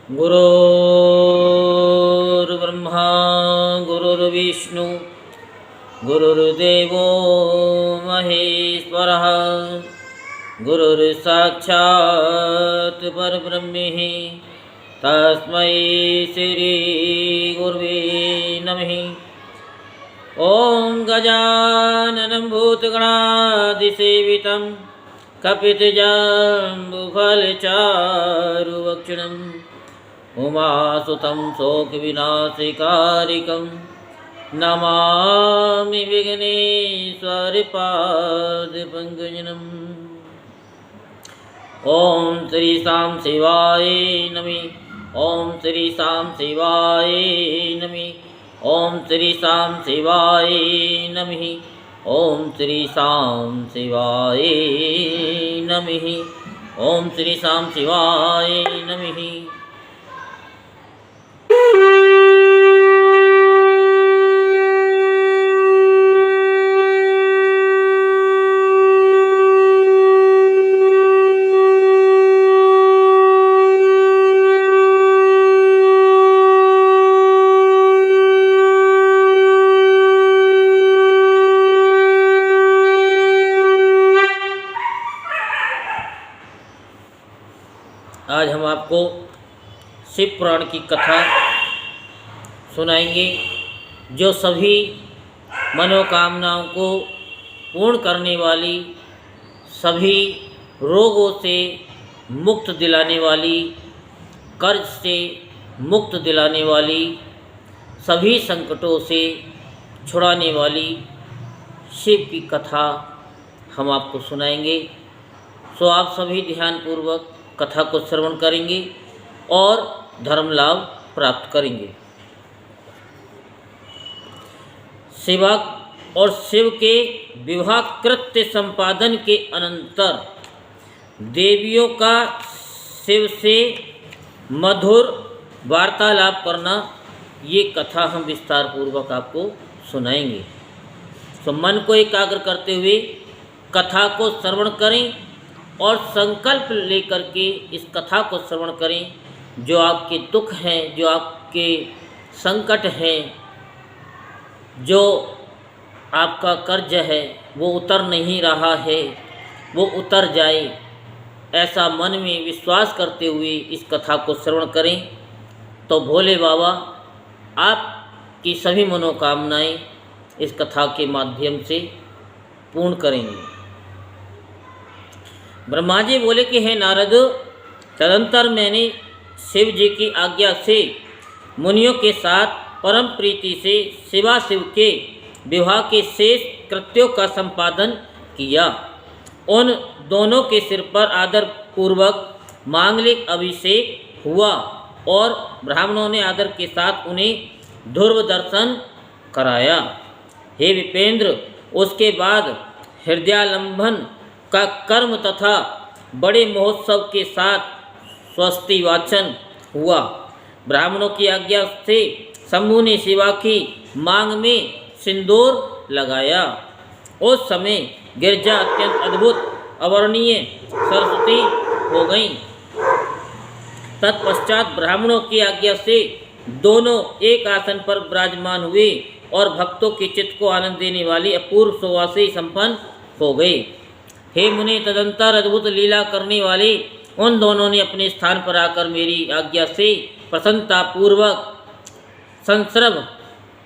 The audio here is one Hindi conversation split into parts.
गुरुर्ब्रह्मा गुरुर्विष्णु गुरुर्देवो महेश्वरः गुरुर्साक्षात् परब्रह्म तस्मै श्री गुरुवे नमः। ओं गजाननं भूतगणाधिसेवितं कपितजम्बुफलचारुभक्षणम् उमासुतं शोकविनाशकारिकं नमामि विघ्नेश्वरपादपङ्कजम्। ओं श्री सां शिवाय नमः। ओं श्री सां शिवाय नमः। ओं श्री सां शिवाय नमः। ओं श्री सां शिवाय नमः। ओं श्री सां शिवाय नमः। आज हम आपको शिव पुराण की कथा सुनाएंगे जो सभी मनोकामनाओं को पूर्ण करने वाली, सभी रोगों से मुक्त दिलाने वाली, कर्ज से मुक्त दिलाने वाली, सभी संकटों से छुड़ाने वाली शिव की कथा हम आपको सुनाएंगे। सो आप सभी ध्यानपूर्वक कथा को श्रवण करेंगे और धर्म लाभ प्राप्त करेंगे। शिवा और शिव के विवाह कृत्य संपादन के अनंतर देवियों का शिव से मधुर वार्तालाप करना, ये कथा हम विस्तार पूर्वक आपको सुनाएंगे। तो मन को एकाग्र करते हुए कथा को श्रवण करें और संकल्प लेकर के इस कथा को श्रवण करें। जो आपके दुख हैं, जो आपके संकट हैं, जो आपका कर्ज है वो उतर नहीं रहा है, वो उतर जाए, ऐसा मन में विश्वास करते हुए इस कथा को श्रवण करें तो भोले बाबा आपकी सभी मनोकामनाएं इस कथा के माध्यम से पूर्ण करेंगे। ब्रह्मा जी बोले कि हे नारद, तदंतर मैंने शिव जी की आज्ञा से मुनियों के साथ परम प्रीति से शिवा शिव के विवाह के शेष कृत्यों का संपादन किया। उन दोनों के सिर पर आदर पूर्वक मांगलिक अभिषेक हुआ और ब्राह्मणों ने आदर के साथ उन्हें ध्रुव दर्शन कराया। हे विपेंद्र, उसके बाद हृदयालंबन का कर्म तथा बड़े महोत्सव के साथ स्वस्ति वाचन हुआ। ब्राह्मणों की आज्ञा से शंभु ने शिवा की मांग में सिंदूर लगाया। उस समय गिरजा अत्यंत अद्भुत अवर्णीय सरस्वती हो गई। तत्पश्चात ब्राह्मणों की आज्ञा से दोनों एक आसन पर विराजमान हुए और भक्तों के चित्त को आनंद देने वाली अपूर्व शोभा से संपन्न हो गए। हे मुनि, तदंतर अद्भुत लीला करने वाले उन दोनों ने अपने स्थान पर आकर मेरी आज्ञा से प्रसन्नता पूर्वक संस्रव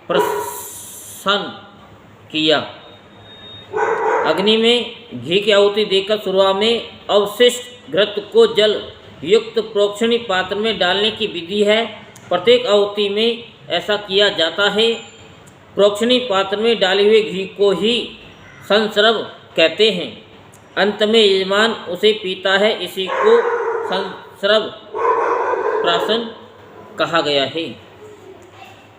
प्रसन्न किया। अग्नि में घी की आहुति देकर शुरुआत में अवशिष्ट घृत को जल युक्त प्रोक्षणी पात्र में डालने की विधि है। प्रत्येक आहुति में ऐसा किया जाता है। प्रोक्षणी पात्र में डाले हुए घी को ही संस्रव कहते हैं। अंत में यजमान उसे पीता है, इसी को संस्रव प्राशन कहा गया है।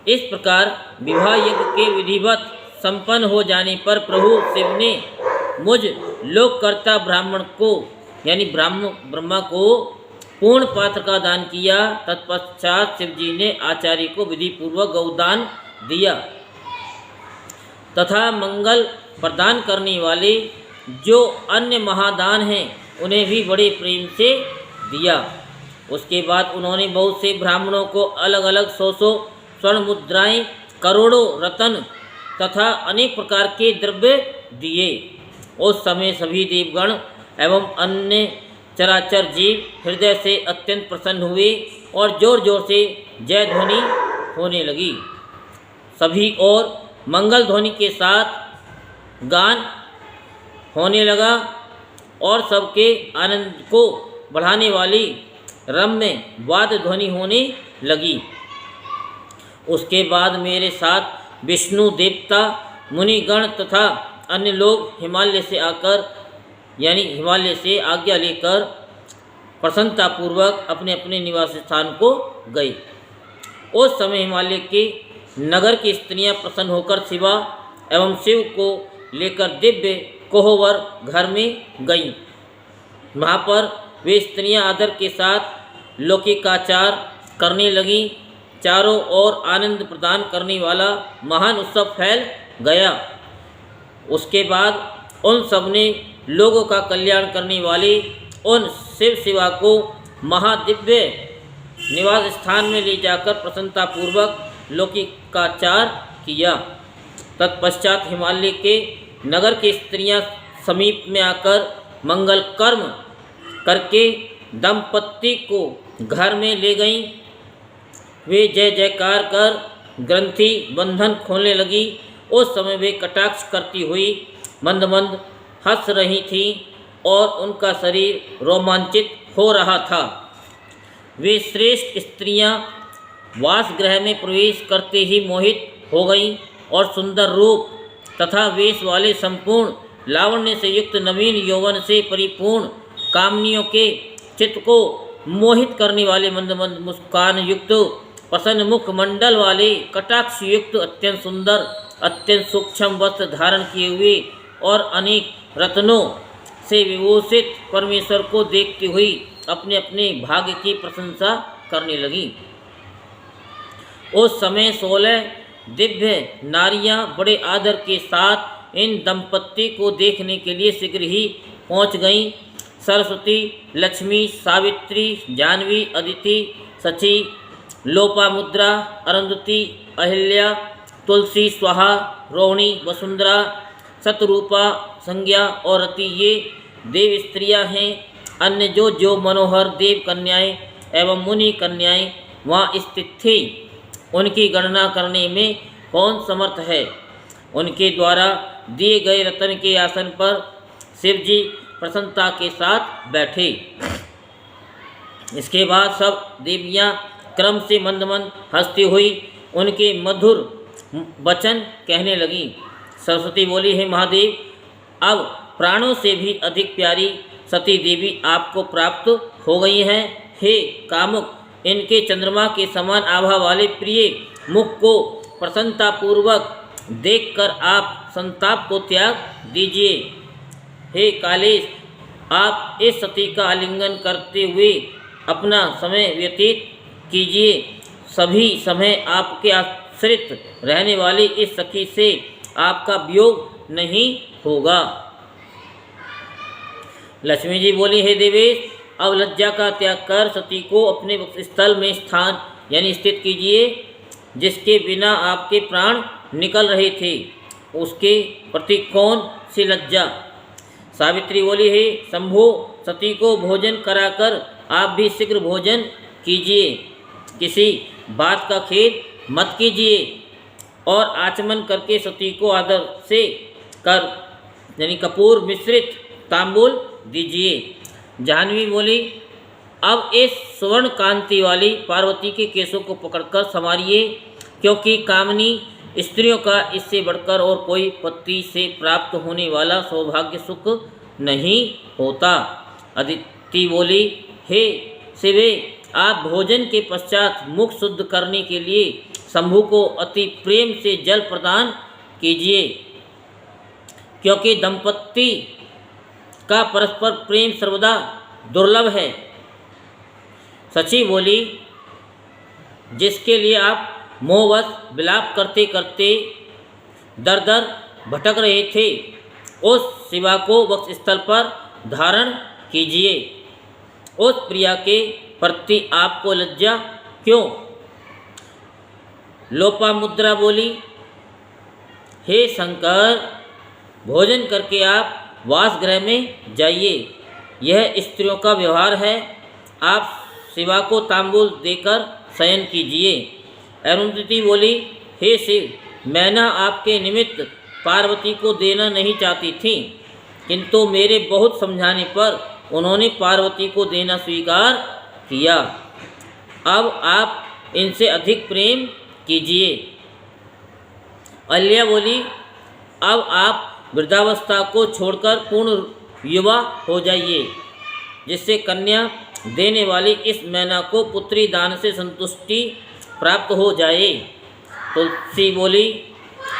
इस प्रकार विवाह यज्ञ के विधिवत संपन्न हो जाने पर प्रभु शिव ने मुझ लोककर्ता ब्राह्मण को यानी ब्रह्मा को पूर्ण पात्र का दान किया। तत्पश्चात शिव जी ने आचार्य को विधि पूर्वक गौदान दिया तथा मंगल प्रदान करने वाले जो अन्य महादान हैं उन्हें भी बड़े प्रेम से दिया। उसके बाद उन्होंने बहुत से ब्राह्मणों को अलग अलग 100 स्वर्ण मुद्राएं, करोड़ों रत्न तथा अनेक प्रकार के द्रव्य दिए। उस समय सभी देवगण एवं अन्य चराचर जीव हृदय से अत्यंत प्रसन्न हुए और जोर जोर से जय ध्वनि होने लगी। सभी और मंगल ध्वनि के साथ गान होने लगा और सबके आनंद को बढ़ाने वाली रम्य वाद्य ध्वनि होने लगी। उसके बाद मेरे साथ विष्णु देवता, मुनिगण तथा अन्य लोग हिमालय से आज्ञा लेकर प्रसन्नतापूर्वक अपने अपने निवास स्थान को गए। उस समय हिमालय के नगर की स्त्रियां प्रसन्न होकर शिवा एवं शिव को लेकर दिव्य कोहबर घर में गईं। वहाँ पर वे स्त्रियां आदर के साथ लौकिकाचार करने लगीं। चारों ओर आनंद प्रदान करने वाला महान उत्सव फैल गया। उसके बाद उन सब ने लोगों का कल्याण करने वाले उन शिव शिवा को महादिव्य निवास स्थान में ले जाकर प्रसन्नतापूर्वक लौकिकाचार किया। तत्पश्चात हिमालय के नगर की स्त्रियां समीप में आकर मंगल कर्म करके दंपत्ति को घर में ले गईं। वे जय जयकार कर ग्रंथि बंधन खोलने लगी। उस समय वे कटाक्ष करती हुई मंद मंद हंस रही थीं और उनका शरीर रोमांचित हो रहा था। वे श्रेष्ठ स्त्रियां वासगृह में प्रवेश करते ही मोहित हो गईं और सुंदर रूप तथा वेश वाले संपूर्ण लावण्य से युक्त नवीन यौवन से परिपूर्ण कामनियों के चित्त को मोहित करने वाले मंद मंद मुस्कान युक्त प्रसन्न मुख मंडल वाले कटाक्ष युक्त अत्यंत सुंदर अत्यंत सूक्ष्म वस्त्र धारण किए हुए और अनेक रत्नों से विभूषित परमेश्वर को देखती हुई अपने अपने भाग्य की प्रशंसा करने लगी। उस समय 16 दिव्य नारियां बड़े आदर के साथ इन दंपत्ति को देखने के लिए शीघ्र ही पहुंच गईं। सरस्वती, लक्ष्मी, सावित्री, जाह्नवी, अदिति, सची, लोपामुद्रा, अरुंधति, अहिल्या, तुलसी, स्वाहा, रोहिणी, वसुंधरा, शतरूपा, संज्ञा और रति ये देव स्त्रियां हैं। अन्य जो जो मनोहर देव कन्याएं एवं मुनि कन्याएं वहाँ स्थित थी, उनकी गणना करने में कौन समर्थ है। उनके द्वारा दिए गए रत्न के आसन पर शिवजी प्रसन्नता के साथ बैठे। इसके बाद सब देवियां क्रम से मंद मंद हंसती हुई उनके मधुर वचन कहने लगी। सरस्वती बोली, हे महादेव, अब प्राणों से भी अधिक प्यारी सती देवी आपको प्राप्त हो गई हैं। हे कामुक, इनके चंद्रमा के समान आभा वाले प्रिय मुख को प्रसन्नतापूर्वक देखकर आप संताप को त्याग दीजिए। हे कालेश, आप इस सती का आलिंगन करते हुए अपना समय व्यतीत कीजिए। सभी समय आपके आश्रित रहने वाली इस सखी से आपका वियोग नहीं होगा। लक्ष्मी जी बोली, हे देवेश, अब लज्जा का त्याग कर सती को अपने स्थल में स्थान यानी स्थित कीजिए, जिसके बिना आपके प्राण निकल रहे थे। उसके प्रति कौन सी लज्जा। सावित्री बोली, हे शंभो, सती को भोजन कराकर आप भी शीघ्र भोजन कीजिए। किसी बात का खेद मत कीजिए और आचमन करके सती को आदर से कर यानी कपूर मिश्रित तांबूल दीजिए। जाह्नवी बोली, अब इस स्वर्ण कांति वाली पार्वती के केसों को पकड़कर संवारिए, क्योंकि कामनी स्त्रियों का इससे बढ़कर और कोई पति से प्राप्त होने वाला सौभाग्य सुख नहीं होता। अदिति बोली, हे शिवे, आप भोजन के पश्चात मुख शुद्ध करने के लिए शंभु को अति प्रेम से जल प्रदान कीजिए, क्योंकि दंपत्ति का परस्पर प्रेम सर्वदा दुर्लभ है। सची बोली, जिसके लिए आप मोहवश विलाप करते करते दर दर भटक रहे थे, उस शिवा को वक्ष स्थल पर धारण कीजिए। उस प्रिया के प्रति आपको लज्जा क्यों? लोपामुद्रा बोली, हे शंकर, भोजन करके आप वासगृह में जाइए, यह स्त्रियों का व्यवहार है। आप शिवा को तांबूल देकर शयन कीजिए। अरुंधति बोली, हे शिव, मैना आपके निमित्त पार्वती को देना नहीं चाहती थी, किंतु मेरे बहुत समझाने पर उन्होंने पार्वती को देना स्वीकार किया। अब आप इनसे अधिक प्रेम कीजिए। अहल्या बोली, अब आप वृद्धावस्था को छोड़कर पूर्ण युवा हो जाइए, जिससे कन्या देने वाली इस मैना को पुत्री दान से संतुष्टि प्राप्त हो जाए। तुलसी बोली,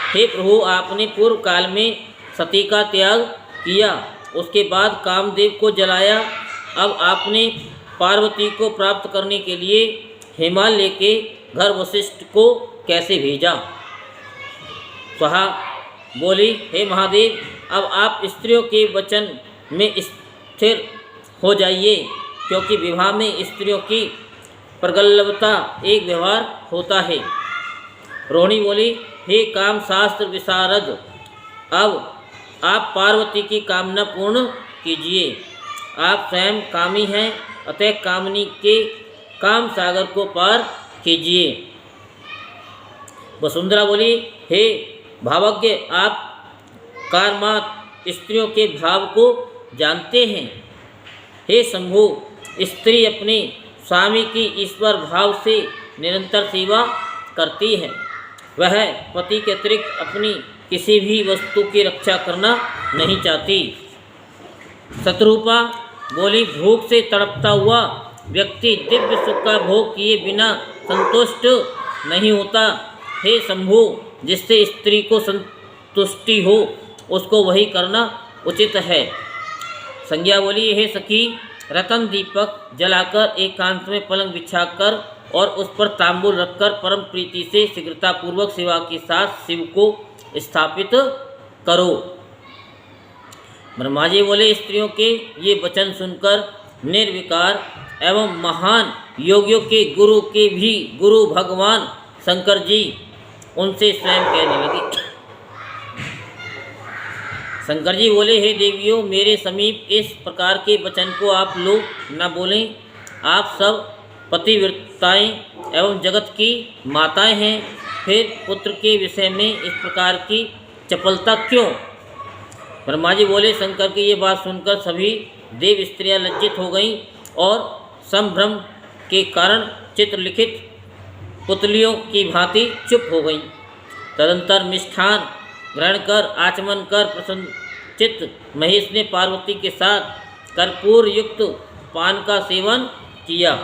हे प्रभु, आपने पूर्व काल में सती का त्याग किया, उसके बाद कामदेव को जलाया, अब आपने पार्वती को प्राप्त करने के लिए हिमालय के घर वशिष्ठ को कैसे भेजा? स्वाहा बोली, हे महादेव, अब आप स्त्रियों के वचन में स्थिर हो जाइए, क्योंकि विवाह में स्त्रियों की प्रगल्भता एक व्यवहार होता है। रोहिणी बोली, हे काम शास्त्र विशारद, अब आप पार्वती की कामना पूर्ण कीजिए। आप स्वयं कामी हैं, अतः कामनी के काम सागर को पार कीजिए। वसुंधरा बोली, हे भावज्ञ, आप कारमात स्त्रियों के भाव को जानते हैं। हे शंभु, स्त्री अपने स्वामी की ईश्वर भाव से निरंतर सेवा करती है। वह पति के अतिरिक्त अपनी किसी भी वस्तु की रक्षा करना नहीं चाहती। शत्रुपा बोली, भूख से तड़पता हुआ व्यक्ति दिव्य सुख का भोग किए बिना संतुष्ट नहीं होता। हे शंभु, जिससे स्त्री को संतुष्टि हो उसको वही करना उचित है। संज्ञा बोली, हे सखी, रतन दीपक जलाकर एकांत में पलंग बिछाकर और उस पर तांबूल रखकर परम प्रीति से शीघ्रतापूर्वक सेवा के साथ शिव को स्थापित करो। ब्रह्मा जी बोले, स्त्रियों के ये वचन सुनकर निर्विकार एवं महान योगियों के गुरु के भी गुरु भगवान शंकर जी उनसे स्वयं कहने लगे। शंकर जी बोले, हे देवियों, मेरे समीप इस प्रकार के वचन को आप लोग न बोलें। आप सब पतिव्रताएं एवं जगत की माताएं हैं, फिर पुत्र के विषय में इस प्रकार की चपलता क्यों? ब्रह्मा जी बोले, शंकर की ये बात सुनकर सभी देव स्त्रियां लज्जित हो गईं और संभ्रम के कारण चित्रलिखित पुतलियों की भांति चुप हो गईं। तदंतर मिष्ठान ग्रहण कर आचमन कर प्रसन्नचित्त महेश ने पार्वती के साथ कर्पूर युक्त पान का सेवन किया।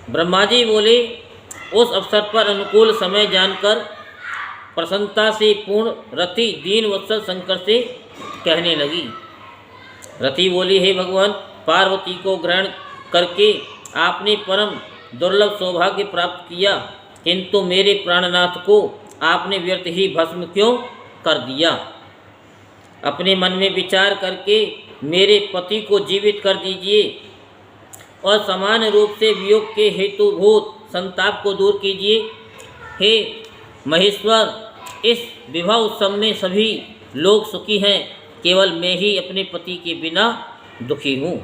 ब्रह्मा जी बोले, उस अवसर पर अनुकूल समय जानकर प्रसन्नता से पूर्ण रति दीन वत्सल शंकर से कहने लगी। रति बोली, हे भगवान, पार्वती को ग्रहण करके आपने परम दुर्लभ सौभाग्य प्राप्त किया, किंतु मेरे प्राणनाथ को आपने व्यर्थ ही भस्म क्यों कर दिया? अपने मन में विचार करके मेरे पति को जीवित कर दीजिए और समान रूप से वियोग के हेतुभूत संताप को दूर कीजिए। हे महेश्वर, इस विवाह उत्सव में सभी लोग सुखी हैं, केवल मैं ही अपने पति के बिना दुखी हूँ।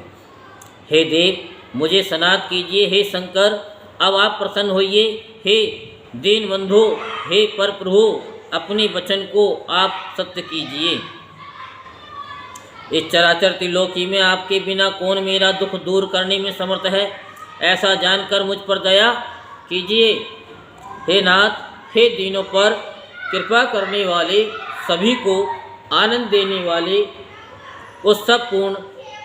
हे देव, मुझे सनाथ कीजिए। हे शंकर, अब आप प्रसन्न होइए। हे दीन बंधु, हे पर प्रभु, अपने वचन को आप सत्य कीजिए। इस चराचर त्रिलोकी में आपके बिना कौन मेरा दुख दूर करने में समर्थ है? ऐसा जानकर मुझ पर दया कीजिए। हे नाथ, हे दीनों पर कृपा करने वाले, सभी को आनंद देने वाले, उत्सव पूर्ण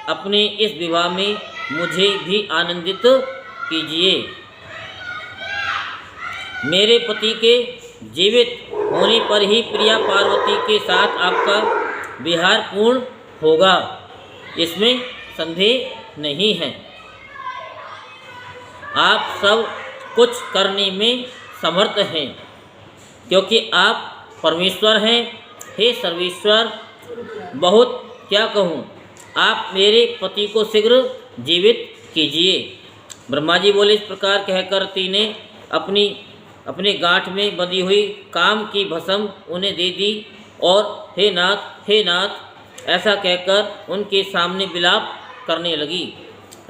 अपने इस विवाह में मुझे भी आनंदित कीजिए। मेरे पति के जीवित होने पर ही प्रिया पार्वती के साथ आपका विहार पूर्ण होगा, इसमें संदेह नहीं है। आप सब कुछ करने में समर्थ हैं, क्योंकि आप परमेश्वर हैं। हे सर्वेश्वर, बहुत क्या कहूँ, आप मेरे पति को शीघ्र जीवित कीजिए। ब्रह्मा जी बोले, इस प्रकार कहकर रति ने अपने गांठ में बंधी हुई काम की भस्म उन्हें दे दी और हे नाथ ऐसा कहकर उनके सामने विलाप करने लगी।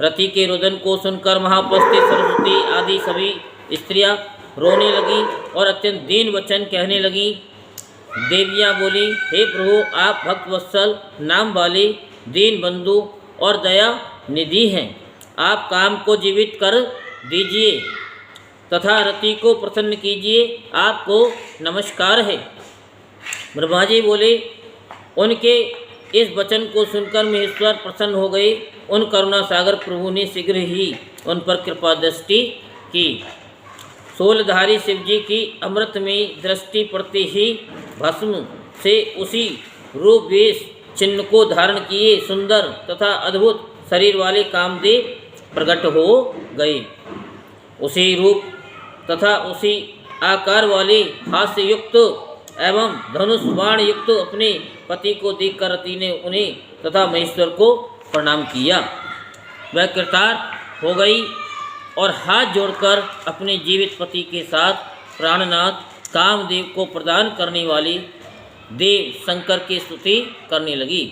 रति के रुदन को सुनकर वहाँ उपस्थित सरस्वती आदि सभी स्त्रियां रोने लगी और अत्यंत दीन वचन कहने लगी। देवियां बोली, हे प्रभु, आप भक्तवत्सल नाम वाले दीन बंधु और दया निधि हैं। आप काम को जीवित कर दीजिए तथा रति को प्रसन्न कीजिए, आपको नमस्कार है। ब्रह्मा जी बोले, उनके इस वचन को सुनकर महेश्वर प्रसन्न हो गए। उन करुणा सागर प्रभु ने शीघ्र ही उन पर कृपा दृष्टि की। शूलधारी शिव जी की अमृत में दृष्टि पड़ते ही भस्म से उसी रूप वेश चिन्ह को धारण किए सुंदर तथा अद्भुत शरीर वाले कामदेव प्रकट हो गए। उसी रूप तथा उसी आकार वाले हास्य युक्त एवं धनुष बाण युक्त अपने पति को देखकर रति ने उन्हें तथा महेश्वर को प्रणाम किया। वह कृतार्थ हो गई और हाथ जोड़कर अपने जीवित पति के साथ प्राणनाथ कामदेव को प्रदान करने वाले देव शंकर की स्तुति करने लगी।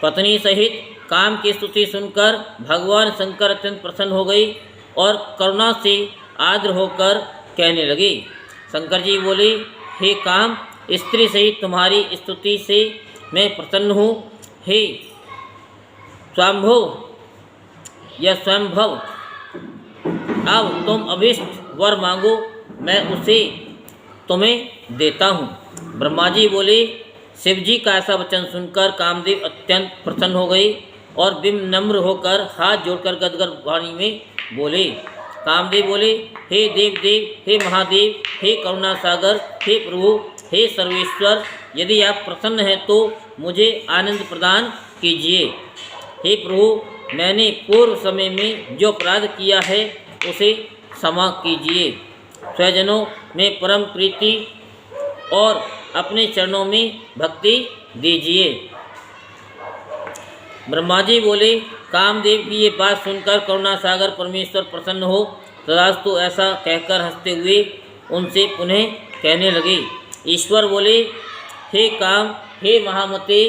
पत्नी सहित काम की स्तुति सुनकर भगवान शंकर अत्यंत प्रसन्न हो गए और करुणा से आर्द्र होकर कहने लगे। शंकर जी बोले, हे काम, स्त्री सहित तुम्हारी स्तुति से मैं प्रसन्न हूँ। हे स्वयंभव या स्वयंभव, अब तुम अभीष्ट वर मांगो, मैं उसे तुम्हें देता हूँ। ब्रह्मा जी बोले, शिव जी का ऐसा वचन सुनकर कामदेव अत्यंत प्रसन्न हो गए और विनम्र होकर हाथ जोड़कर गदगद वाणी में बोले। कामदेव बोले, हे देव देव, हे महादेव, हे करुणा सागर, हे प्रभु, हे सर्वेश्वर, यदि आप प्रसन्न हैं तो मुझे आनंद प्रदान कीजिए। हे प्रभु, मैंने पूर्व समय में जो अपराध किया है उसे क्षमा कीजिए। स्वजनों में परम प्रीति और अपने चरणों में भक्ति दीजिए। ब्रह्मा जी बोले, कामदेव की ये बात सुनकर करुणा सागर परमेश्वर प्रसन्न हो तथास्तु ऐसा कहकर हंसते हुए उनसे पुनः कहने लगे। ईश्वर बोले, हे काम, हे महामते,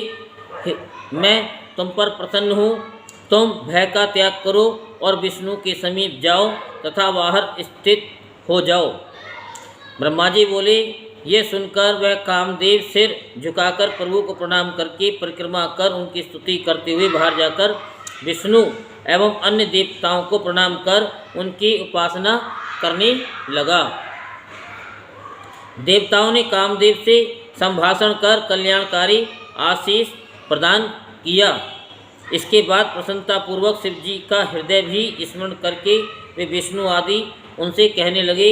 मैं तुम पर प्रसन्न हूँ। तुम भय का त्याग करो और विष्णु के समीप जाओ तथा बाहर स्थित हो जाओ। ब्रह्मा जी बोले, ये सुनकर वह कामदेव सिर झुकाकर प्रभु को प्रणाम करके परिक्रमा कर उनकी स्तुति करते हुए बाहर जाकर विष्णु एवं अन्य देवताओं को प्रणाम कर उनकी उपासना करने लगा। देवताओं ने कामदेव से संभाषण कर कल्याणकारी आशीष प्रदान किया। इसके बाद प्रसन्नतापूर्वक शिव जी का हृदय भी स्मरण करके वे विष्णु आदि उनसे कहने लगे।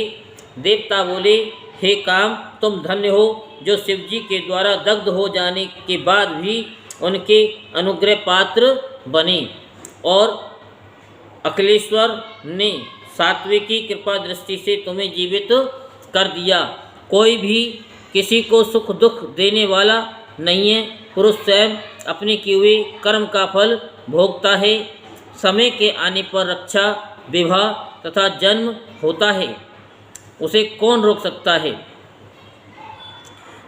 देवता बोले, हे काम, तुम धन्य हो जो शिव जी के द्वारा दग्ध हो जाने के बाद भी उनके अनुग्रह पात्र बने और अखिलेश्वर ने सात्विकी कृपा दृष्टि से तुम्हें जीवित कर दिया। कोई भी किसी को सुख दुख देने वाला नहीं है। पुरुष स्वयं अपने किए हुए कर्म का फल भोगता है। समय के आने पर रक्षा, विवाह तथा जन्म होता है, उसे कौन रोक सकता है।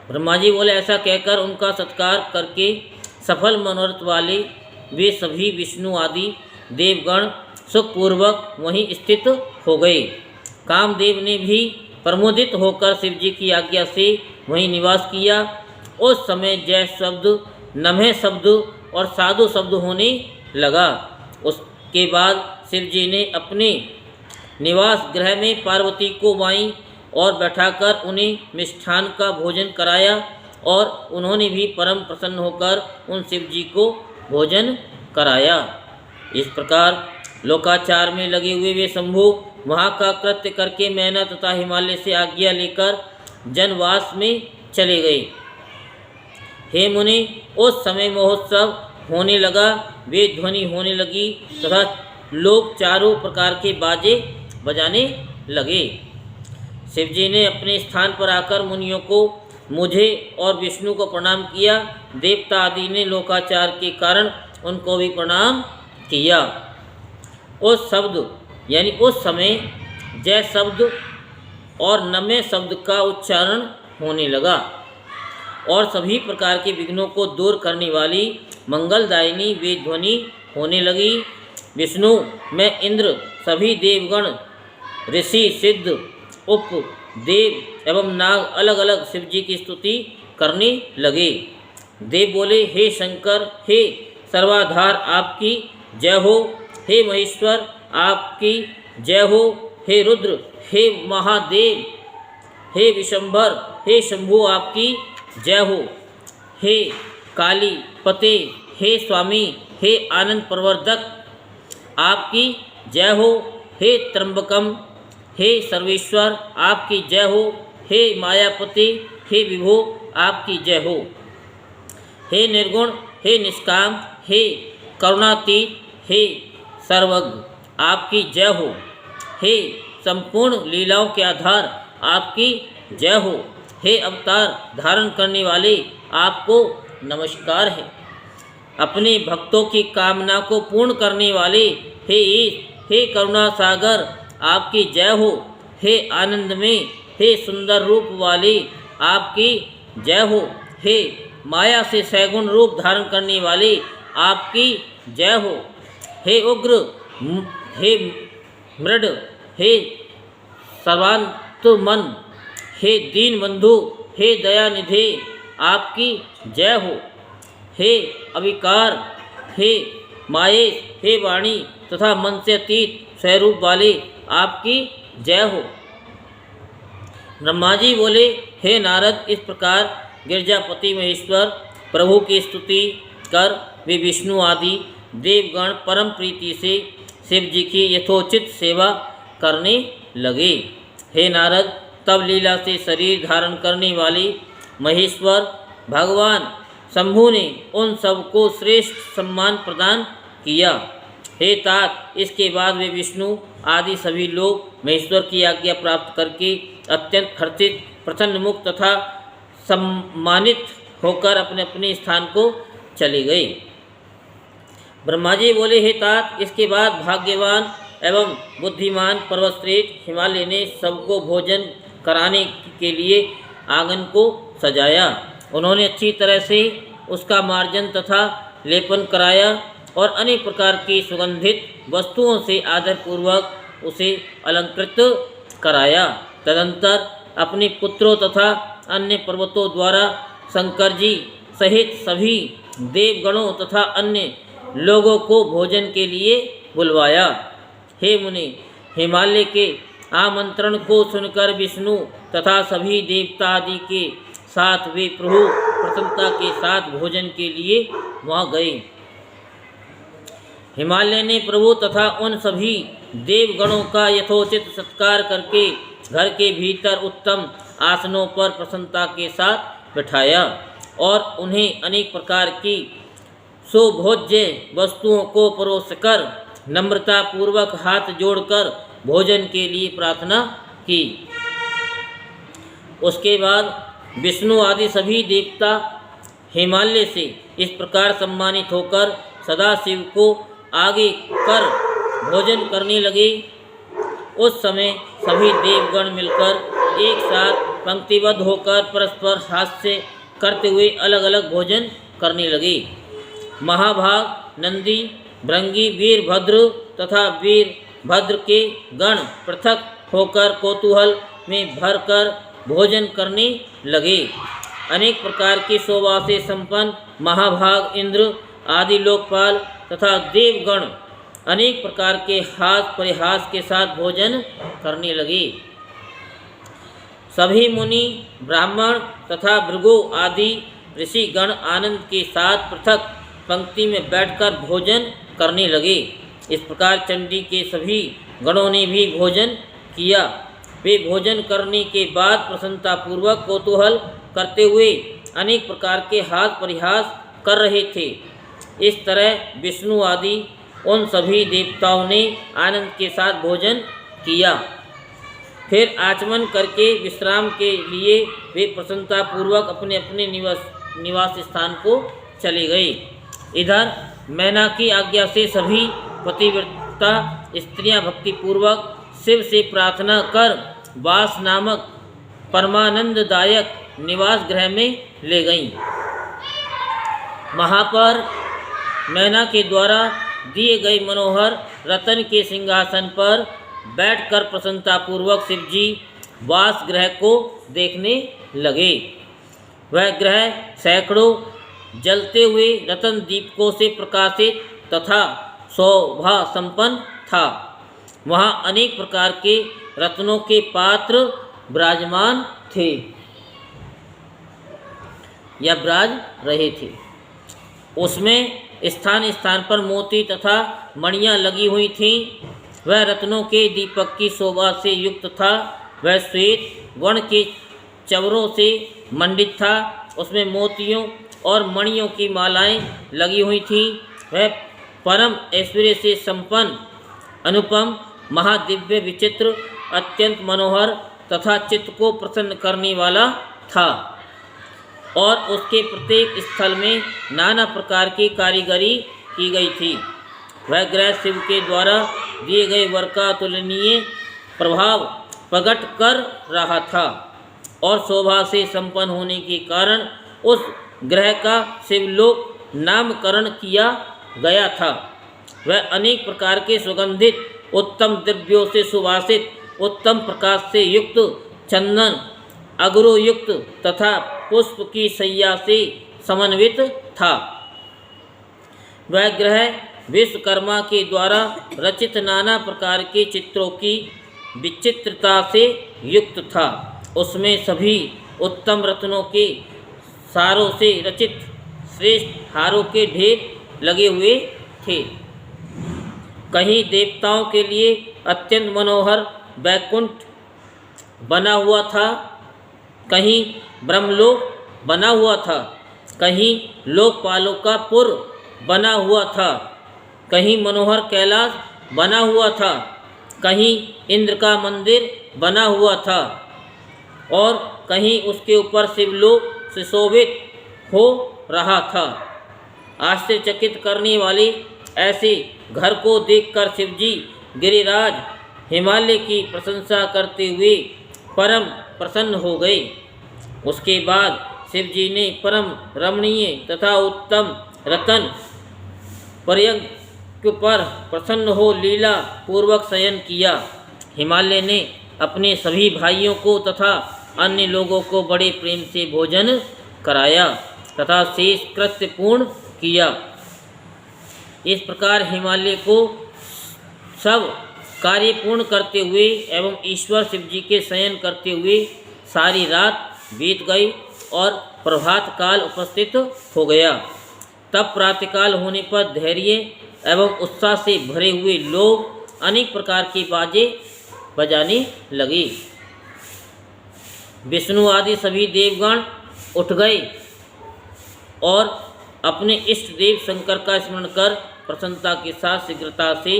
ब्रह्मा जी बोले, ऐसा कहकर उनका सत्कार करके सफल मनोरथ वाले वे सभी विष्णु आदि देवगण सुखपूर्वक वहीं स्थित हो गए। कामदेव ने भी प्रमोदित होकर शिव जी की आज्ञा से वहीं निवास किया। उस समय जय शब्द, नमः शब्द और साधु शब्द होने लगा। उसके बाद शिव जी ने अपने निवास गृह में पार्वती को वाई और बैठाकर उन्हें मिष्ठान का भोजन कराया और उन्होंने भी परम प्रसन्न होकर उन शिव जी को भोजन कराया। इस प्रकार लोकाचार में लगे हुए वे शंभु वहाँ का कृत्य करके मैना तथा हिमालय से आज्ञा लेकर जनवास में चले गए। हे मुनि, उस समय महोत्सव होने लगा, वे ध्वनि होने लगी तथा लोग चारों प्रकार के बाजे बजाने लगे। शिवजी ने अपने स्थान पर आकर मुनियों को, मुझे और विष्णु को प्रणाम किया। देवता आदि ने लोकाचार के कारण उनको भी प्रणाम किया। उस शब्द यानी उस समय जय शब्द और नमे शब्द का उच्चारण होने लगा और सभी प्रकार के विघ्नों को दूर करने वाली मंगलदायिनी वेद ध्वनि होने लगी। विष्णु में इंद्र, सभी देवगण, ऋषि, सिद्ध, उप देव एवं नाग अलग अलग शिव जी की स्तुति करने लगे। देव बोले, हे शंकर, हे सर्वाधार आपकी जय हो, हे महेश्वर आपकी जय हो, हे रुद्र, हे महादेव, हे विशंभर, हे शंभु आपकी जय हो, हे काली पते, हे स्वामी, हे आनंद प्रवर्धक आपकी जय हो, हे त्र्यंबकम, हे सर्वेश्वर आपकी जय हो, हे मायापति, हे विभो आपकी जय हो, हे निर्गुण, हे निष्काम, हे करुणातीत, हे सर्वज्ञ आपकी जय हो, हे संपूर्ण लीलाओं के आधार आपकी जय हो, हे अवतार धारण करने वाले आपको नमस्कार है। अपने भक्तों की कामना को पूर्ण करने वाले हे ईश, हे करुणा सागर आपकी जय हो, हे आनंद में, हे सुंदर रूप वाले आपकी जय हो, हे माया से सैगुण रूप धारण करने वाले आपकी जय हो, हे उग्र, हे मृड, हे सर्वांतमन, हे दीन बंधु, हे दयानिधे आपकी जय हो, हे अविकार, हे माहेश, हे वाणी तथा मन से अतीत स्वरूप वाले आपकी जय हो। ब्रह्मा जी बोले, हे नारद, इस प्रकार गिरजापति महेश्वर प्रभु की स्तुति कर वे विष्णु आदि देवगण परम प्रीति से शिव जी की यथोचित सेवा करने लगे। हे नारद, तब लीला से शरीर धारण करने वाले महेश्वर भगवान शंभु ने उन सबको श्रेष्ठ सम्मान प्रदान किया। हे तात, इसके बाद वे विष्णु आदि सभी लोग महेश्वर की आज्ञा प्राप्त करके अत्यंत हर्षित, प्रसन्न, मुक्त तथा सम्मानित होकर अपने अपने स्थान को चले गए। ब्रह्मा जी बोले, हे तात, इसके बाद भाग्यवान एवं बुद्धिमान पर्वतश्रेष्ठ हिमालय ने सबको भोजन कराने के लिए आंगन को सजाया। उन्होंने अच्छी तरह से उसका मार्जन तथा लेपन कराया और अनेक प्रकार की सुगंधित वस्तुओं से आदरपूर्वक उसे अलंकृत कराया। तदंतर अपने पुत्रों तथा अन्य पर्वतों द्वारा शंकर जी सहित सभी देवगणों तथा अन्य लोगों को भोजन के लिए बुलवाया। हे मुनि, हिमालय के आमंत्रण को सुनकर विष्णु तथा सभी देवता आदि के साथ वे प्रभु प्रसन्नता के साथ भोजन के लिए वहाँ गए। हिमालय ने प्रभु तथा उन सभी देवगणों का यथोचित सत्कार करके घर के भीतर उत्तम आसनों पर प्रसन्नता के साथ बिठाया और उन्हें अनेक प्रकार की सुभोज्य वस्तुओं को परोसकर नम्रता पूर्वक हाथ जोड़कर भोजन के लिए प्रार्थना की। उसके बाद विष्णु आदि सभी देवता हिमालय से इस प्रकार सम्मानित होकर सदाशिव को आगे कर भोजन करने लगे। उस समय सभी देवगण मिलकर एक साथ पंक्तिबद्ध होकर परस्पर हास्य करते हुए अलग अलग भोजन करने लगे। महाभाग, नंदी, भृंगी, वीरभद्र तथा वीरभद्र के गण पृथक होकर कौतूहल में भरकर भोजन करने लगे। अनेक प्रकार की शोभा से संपन्न महाभाग इंद्र आदि लोकपाल तथा देवगण अनेक प्रकार के हास परिहास के साथ भोजन करने लगे। सभी मुनि, ब्राह्मण तथा भृगु आदि ऋषिगण आनंद के साथ पृथक पंक्ति में बैठकर भोजन करने लगे। इस प्रकार चंडी के सभी गणों ने भी भोजन किया। वे भोजन करने के बाद प्रसन्नतापूर्वक कौतूहल करते हुए अनेक प्रकार के हास परिहास कर रहे थे। इस तरह विष्णु आदि उन सभी देवताओं ने आनंद के साथ भोजन किया। फिर आचमन करके विश्राम के लिए वे प्रसन्नतापूर्वक अपने अपने निवास स्थान को चले गए। इधर मैना की आज्ञा से सभी पतिव्रता स्त्रियां भक्तिपूर्वक शिव से प्रार्थना कर वास नामक परमानंददायक निवास गृह में ले गईं। वहाँ पर मैना के द्वारा दिए गए मनोहर रतन के सिंहासन पर बैठकर प्रसन्नतापूर्वक शिवजी वास गृह को देखने लगे। वह गृह सैकड़ों जलते हुए रतन दीपकों से प्रकाशित तथा शोभा संपन्न था। वहाँ अनेक प्रकार के रत्नों के पात्र विराजमान थे या विराज रहे थे। उसमें स्थान स्थान पर मोती तथा मणियाँ लगी हुई थीं। वह रत्नों के दीपक की शोभा से युक्त था। वह श्वेत वर्ण के चवरों से मंडित था। उसमें मोतियों और मणियों की मालाएं लगी हुई थीं। वह परम ऐश्वर्य से संपन्न अनुपम महादिव्य विचित्र अत्यंत मनोहर तथा चित्त को प्रसन्न करने वाला था और उसके प्रत्येक स्थल में नाना प्रकार की कारीगरी की गई थी। वह गृह शिव के द्वारा दिए गए वर का तुलनीय प्रभाव प्रकट कर रहा था और शोभा से संपन्न होने के कारण उस ग्रह का शिवलोक नामकरण किया गया था। वह अनेक प्रकार के सुगंधित उत्तम द्रव्यों से सुवासित उत्तम प्रकाश से युक्त चंदन अगरोयुक्त तथा पुष्प की सैया से समन्वित था। वह ग्रह विश्वकर्मा के द्वारा रचित नाना प्रकार के चित्रों की विचित्रता से युक्त था। उसमें सभी उत्तम रत्नों के सारों से रचित श्रेष्ठ हारों के ढेर लगे हुए थे। कहीं देवताओं के लिए अत्यंत मनोहर वैकुंठ बना हुआ था, कहीं ब्रह्मलोक बना हुआ था, कहीं लोकपालों का पुर बना हुआ था, कहीं मनोहर कैलाश बना हुआ था, कहीं इंद्र का मंदिर बना हुआ था और कहीं उसके ऊपर शिवलोक सुशोभित हो रहा था। आश्चर्यचकित करने वाले ऐसे घर को देखकर शिवजी गिरिराज हिमालय की प्रशंसा करते हुए परम प्रसन्न हो गए। उसके बाद शिवजी ने परम रमणीय तथा उत्तम रतन पर्यंक पर प्रसन्न हो लीला पूर्वक शयन किया। हिमालय ने अपने सभी भाइयों को तथा अन्य लोगों को बड़े प्रेम से भोजन कराया तथा शेष कृत्य पूर्ण किया। इस प्रकार हिमालय को सब कार्य पूर्ण करते हुए एवं ईश्वर शिवजी के शयन करते हुए सारी रात बीत गई और प्रभात काल उपस्थित हो गया। तब प्रातःकाल होने पर धैर्य एवं उत्साह से भरे हुए लोग अनेक प्रकार की बाजे बजाने लगे। विष्णु आदि सभी देवगण उठ गए और अपने इष्ट देव शंकर का स्मरण कर प्रसन्नता के साथ शीघ्रता से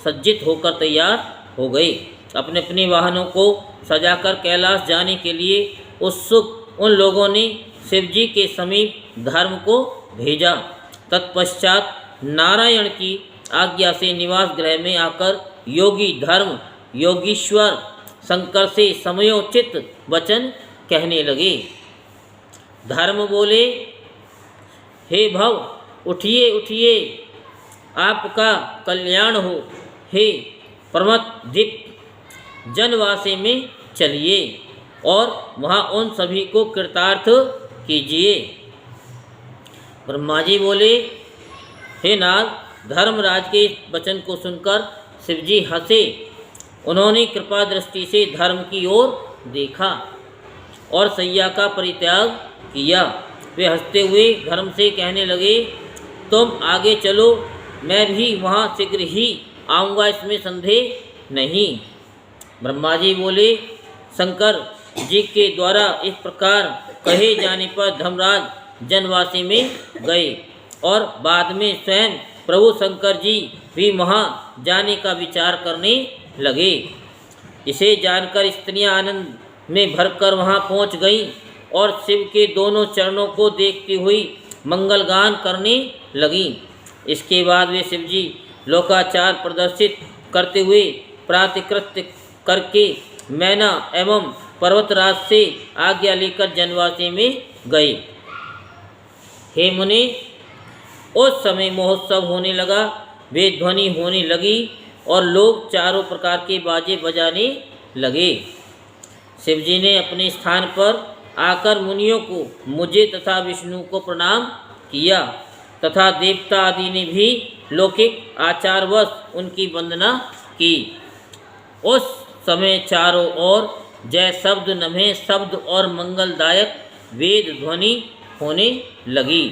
सज्जित होकर तैयार हो गए। अपने अपने वाहनों को सजाकर कैलाश जाने के लिए उत्सुक उन लोगों ने शिवजी के समीप धर्म को भेजा। तत्पश्चात नारायण की आज्ञा से निवास गृह में आकर योगी धर्म योगीश्वर शंकर से समयोचित वचन कहने लगे। धर्म बोले, हे भव उठिए उठिए, आपका कल्याण हो। हे परमदीप जनवासी में चलिए और वहाँ उन सभी को कृतार्थ कीजिए। ब्रह्मा जी बोले, हे नाथ, धर्मराज के इस वचन को सुनकर शिवजी हंसे। उन्होंने कृपा दृष्टि से धर्म की ओर देखा और सैया का परित्याग किया। वे हंसते हुए धर्म से कहने लगे, तुम आगे चलो, मैं भी वहाँ शीघ्र ही आऊँगा, इसमें संदेह नहीं। ब्रह्मा जी बोले, शंकर जी के द्वारा इस प्रकार कहे जाने पर धर्मराज जनवासी में गए और बाद में स्वयं प्रभु शंकर जी भी वहाँ जाने का विचार करने लगे। इसे जानकर स्त्रियां आनंद में भरकर वहाँ पहुँच गईं और शिव के दोनों चरणों को देखती हुई मंगलगान करने लगीं। इसके बाद वे शिवजी लोकाचार प्रदर्शित करते हुए प्रातकृत्य करके मैना एवं पर्वतराज से आज्ञा लेकर जनवासी में गए। हे मुनि, उस समय महोत्सव होने लगा, वेद ध्वनि होने लगी और लोग चारों प्रकार के बाजे बजाने लगे। शिवजी ने अपने स्थान पर आकर मुनियों को, मुझे तथा विष्णु को प्रणाम किया तथा देवता आदि ने भी लौकिक आचारवश उनकी वंदना की। उस समय चारों ओर जय शब्द, नमः शब्द और मंगलदायक वेद ध्वनि होने लगी।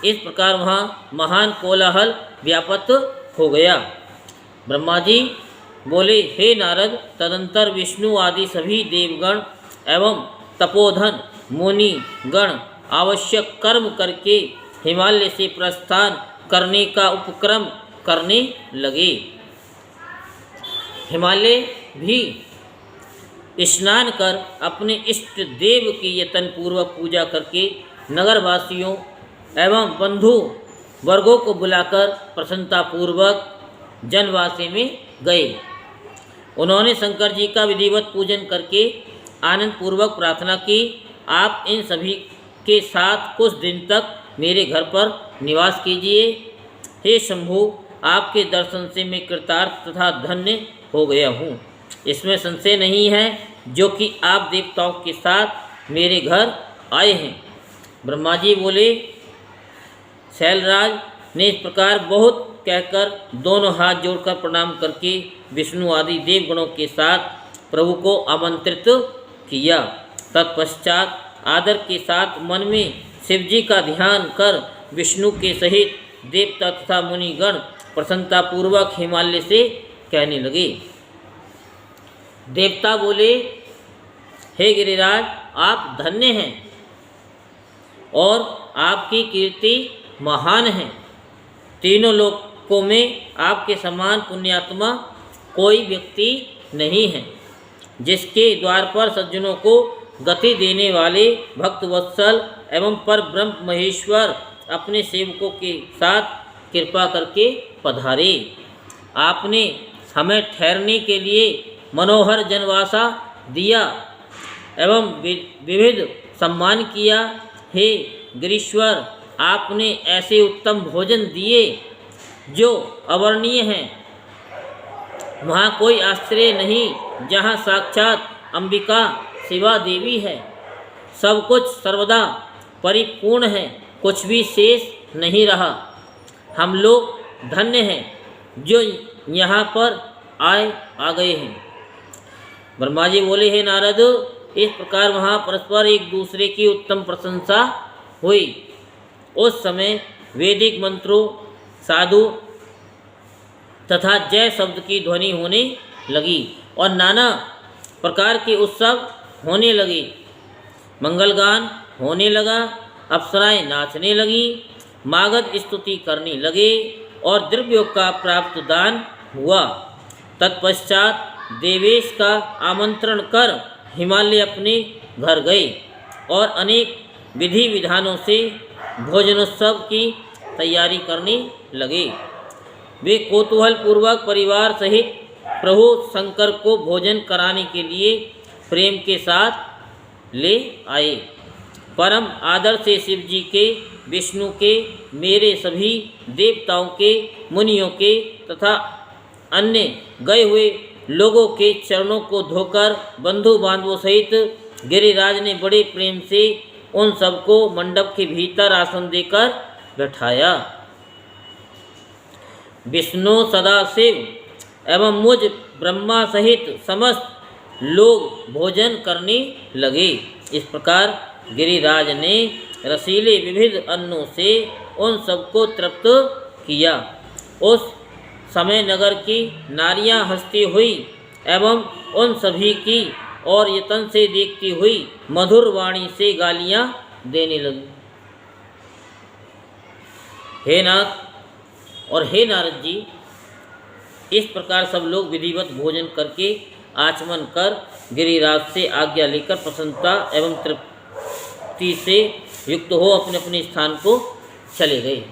इस प्रकार वहाँ महान कोलाहल व्याप्त हो गया। ब्रह्मा जी बोले, हे नारद, तदंतर विष्णु आदि सभी देवगण एवं तपोधन मुनि गण आवश्यक कर्म करके हिमालय से प्रस्थान करने का उपक्रम करने लगे। हिमालय भी स्नान कर अपने इष्ट देव की यत्न पूर्वक पूजा करके नगरवासियों एवं बंधु वर्गों को बुलाकर प्रसन्नता पूर्वक जनवासी में गए। उन्होंने शंकर जी का विधिवत पूजन करके आनंद पूर्वक प्रार्थना की, आप इन सभी के साथ कुछ दिन तक मेरे घर पर निवास कीजिए। हे शंभु, आपके दर्शन से मैं कृतार्थ तथा धन्य हो गया हूँ। इसमें संशय नहीं है जो कि आप देवताओं के साथ मेरे घर आए हैं। ब्रह्मा जी बोले, शैलराज ने इस प्रकार बहुत कहकर दोनों हाथ जोड़कर प्रणाम करके विष्णु आदि देवगणों के साथ प्रभु को आमंत्रित किया। तत्पश्चात आदर के साथ मन में शिवजी का ध्यान कर विष्णु के सहित देवता तथा मुनिगण प्रसन्नतापूर्वक हिमालय से कहने लगे। देवता बोले, हे गिरिराज, आप धन्य हैं और आपकी कीर्ति महान है। तीनों लोकों में आपके समान पुण्यात्मा कोई व्यक्ति नहीं है, जिसके द्वार पर सज्जनों को गति देने वाले भक्त वत्सल एवं पर ब्रह्म महेश्वर अपने सेवकों के साथ कृपा करके पधारे। आपने हमें ठहरने के लिए मनोहर जनवासा दिया एवं विविध सम्मान किया। हे गिरीश्वर, आपने ऐसे उत्तम भोजन दिए जो अवर्णीय हैं। वहाँ कोई आश्चर्य नहीं जहाँ साक्षात अंबिका शिवा देवी है। सब कुछ सर्वदा परिपूर्ण है, कुछ भी शेष नहीं रहा। हम लोग धन्य हैं जो यहाँ पर आ गए हैं। ब्रह्मा जी बोले, हे नारद, इस प्रकार वहाँ परस्पर एक दूसरे की उत्तम प्रशंसा हुई। उस समय वैदिक मंत्रों, साधु तथा जय शब्द की ध्वनि होने लगी और नाना प्रकार के उत्सव होने लगे। मंगलगान होने लगा, अप्सराएं नाचने लगी, मागध स्तुति करने लगे और द्रव्यों का प्राप्त दान हुआ। तत्पश्चात देवेश का आमंत्रण कर हिमालय अपने घर गए और अनेक विधि विधानों से भोजनोत्सव की तैयारी करने लगे। वे कौतूहल पूर्वक परिवार सहित प्रभु शंकर को भोजन कराने के लिए प्रेम के साथ ले आए। परम आदर से शिव जी के, विष्णु के, मेरे सभी देवताओं के, मुनियों के तथा अन्य गए हुए लोगों के चरणों को धोकर बंधु बांधवों सहित गिरिराज ने बड़े प्रेम से उन सबको मंडप के भीतर आसन देकर बैठाया। विष्णु, सदाशिव एवं मुझ ब्रह्मा सहित समस्त लोग भोजन करने लगे। इस प्रकार गिरिराज ने रसीले विविध अन्नों से उन सबको तृप्त किया। उस समय नगर की नारियां हंसती हुई एवं उन सभी की और यतन से देखती हुई मधुर वाणी से गालियां देने लगी। हे नाथ और हे नारद जी, इस प्रकार सब लोग विधिवत भोजन करके आचमन कर गिरिराज से आज्ञा लेकर प्रसन्नता एवं तृप्ति से युक्त हो अपने अपने स्थान को चले गए।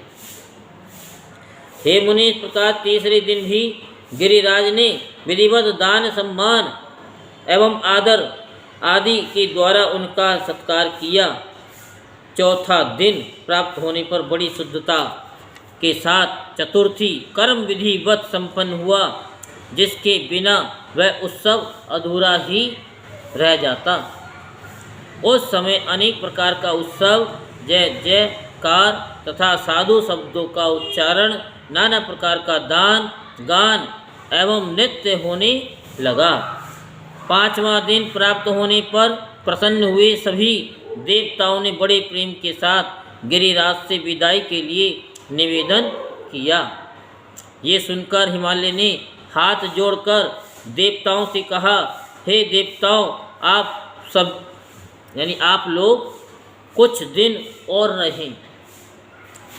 हे मुनि, इस प्रकार तीसरे दिन भी गिरिराज ने विधिवत दान सम्मान एवं आदर आदि के द्वारा उनका सत्कार किया। चौथा दिन प्राप्त होने पर बड़ी शुद्धता के साथ चतुर्थी कर्म विधिवत संपन्न हुआ, जिसके बिना वह उत्सव अधूरा ही रह जाता। उस समय अनेक प्रकार का उत्सव, जय जयकार तथा साधु शब्दों का उच्चारण, नाना प्रकार का दान गान एवं नृत्य होने लगा। पांचवां दिन प्राप्त होने पर प्रसन्न हुए सभी देवताओं ने बड़े प्रेम के साथ गिरिराज से विदाई के लिए निवेदन किया। ये सुनकर हिमालय ने हाथ जोड़कर देवताओं से कहा, हे देवताओं, आप सब यानी आप लोग कुछ दिन और रहें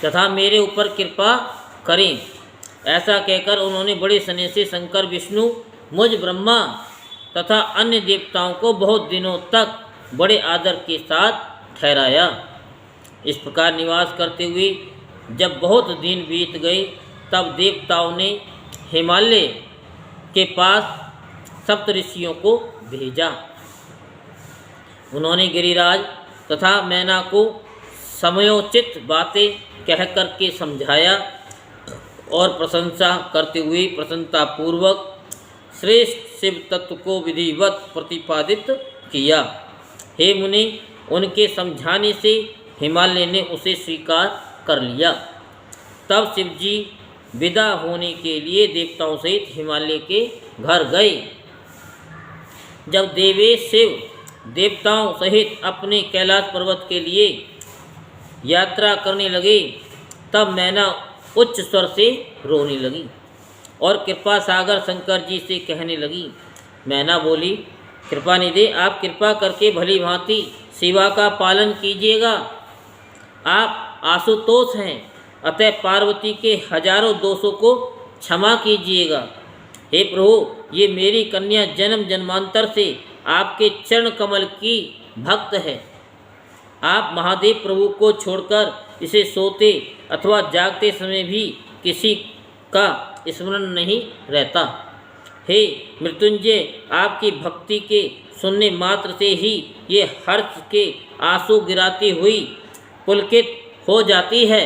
तथा मेरे ऊपर कृपा करें। ऐसा कहकर उन्होंने बड़े स्नेह से शंकर, विष्णु, मुझ ब्रह्मा तथा अन्य देवताओं को बहुत दिनों तक बड़े आदर के साथ ठहराया। इस प्रकार निवास करते हुए जब बहुत दिन बीत गए, तब देवताओं ने हिमालय के पास सप्तऋषियों को भेजा। उन्होंने गिरिराज तथा मैना को समयोचित बातें कह करके समझाया और प्रशंसा करते हुए प्रसन्नतापूर्वक श्रेष्ठ शिव तत्व को विधिवत प्रतिपादित किया। हे मुनि, उनके समझाने से हिमालय ने उसे स्वीकार कर लिया। तब शिवजी विदा होने के लिए देवताओं सहित हिमालय के घर गए। जब देवेश शिव देवताओं सहित अपने कैलाश पर्वत के लिए यात्रा करने लगे, तब मैना उच्च स्वर से रोने लगी और कृपा सागर शंकर जी से कहने लगी। मैना बोली, कृपानिधि, आप कृपा करके भली भांति शिवा का पालन कीजिएगा। आप आशुतोष हैं, अतः पार्वती के हजारों दोषों को क्षमा कीजिएगा। हे प्रभु, ये मेरी कन्या जन्म जन्मांतर से आपके चरण कमल की भक्त है। आप महादेव प्रभु को छोड़कर इसे सोते अथवा जागते समय भी किसी का स्मरण नहीं रहता। हे मृत्युंजय, आपकी भक्ति के सुनने मात्र से ही ये हर्ष के आंसू गिराती हुई पुलकित हो जाती है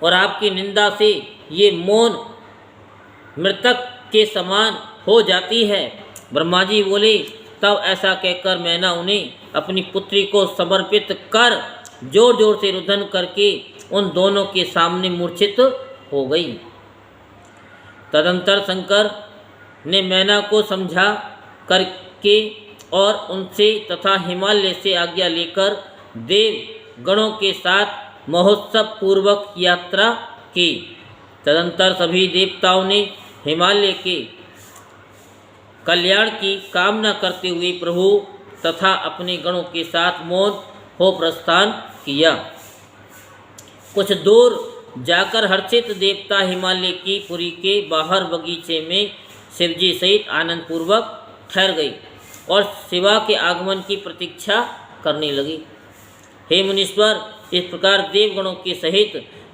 और आपकी निंदा से ये मौन मृतक के समान हो जाती है। ब्रह्मा जी बोले, तब ऐसा कहकर मैना उन्हें अपनी पुत्री को समर्पित कर जोर जोर से रुदन करके उन दोनों के सामने मूर्छित हो गई। तदंतर शंकर ने मैना को समझा करके और उनसे तथा हिमालय से आज्ञा लेकर देव गणों के साथ महोत्सव पूर्वक यात्रा की। तदंतर सभी देवताओं ने हिमालय के कल्याण की कामना करते हुए प्रभु तथा अपने गणों के साथ मौन हो प्रस्थान किया। कुछ दूर जाकर हर्षित देवता हिमालय की पुरी के बाहर बगीचे में शिवजी सहित आनंद पूर्वक ठहर गई और शिवा के आगमन की प्रतीक्षा करने लगी। हे मुनीश्वर, इस प्रकार देवगणों के सहित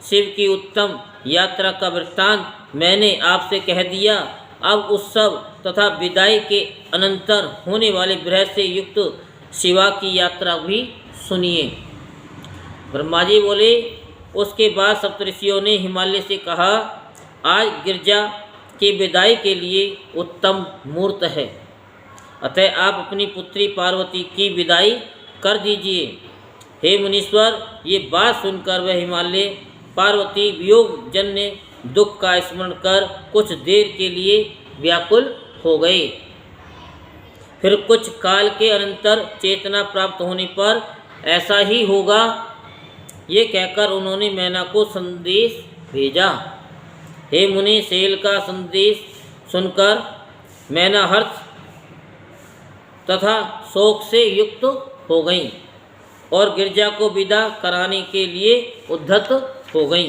शिव की उत्तम यात्रा का वृत्तांत मैंने आपसे कह दिया। अब उत्सव तथा विदाई के अनंतर होने वाले ग्रह से युक्त शिवा की यात्रा भी सुनिए। ब्रह्मा जी बोले, उसके बाद सप्तऋषियों ने हिमालय से कहा, आज गिरजा की विदाई के लिए उत्तम मुहूर्त है, अतः आप अपनी पुत्री पार्वती की विदाई कर दीजिए। हे मुनीश्वर, ये बात सुनकर वह हिमालय पार्वती वियोग जन्य दुख का स्मरण कर कुछ देर के लिए व्याकुल हो गए। फिर कुछ काल के अनंतर चेतना प्राप्त होने पर ऐसा ही होगा, ये कहकर उन्होंने मैना को संदेश भेजा। हे मुनि, सेल का संदेश सुनकर मैना हर्ष तथा शोक से युक्त हो गई और गिरजा को विदा कराने के लिए उद्धत हो गई।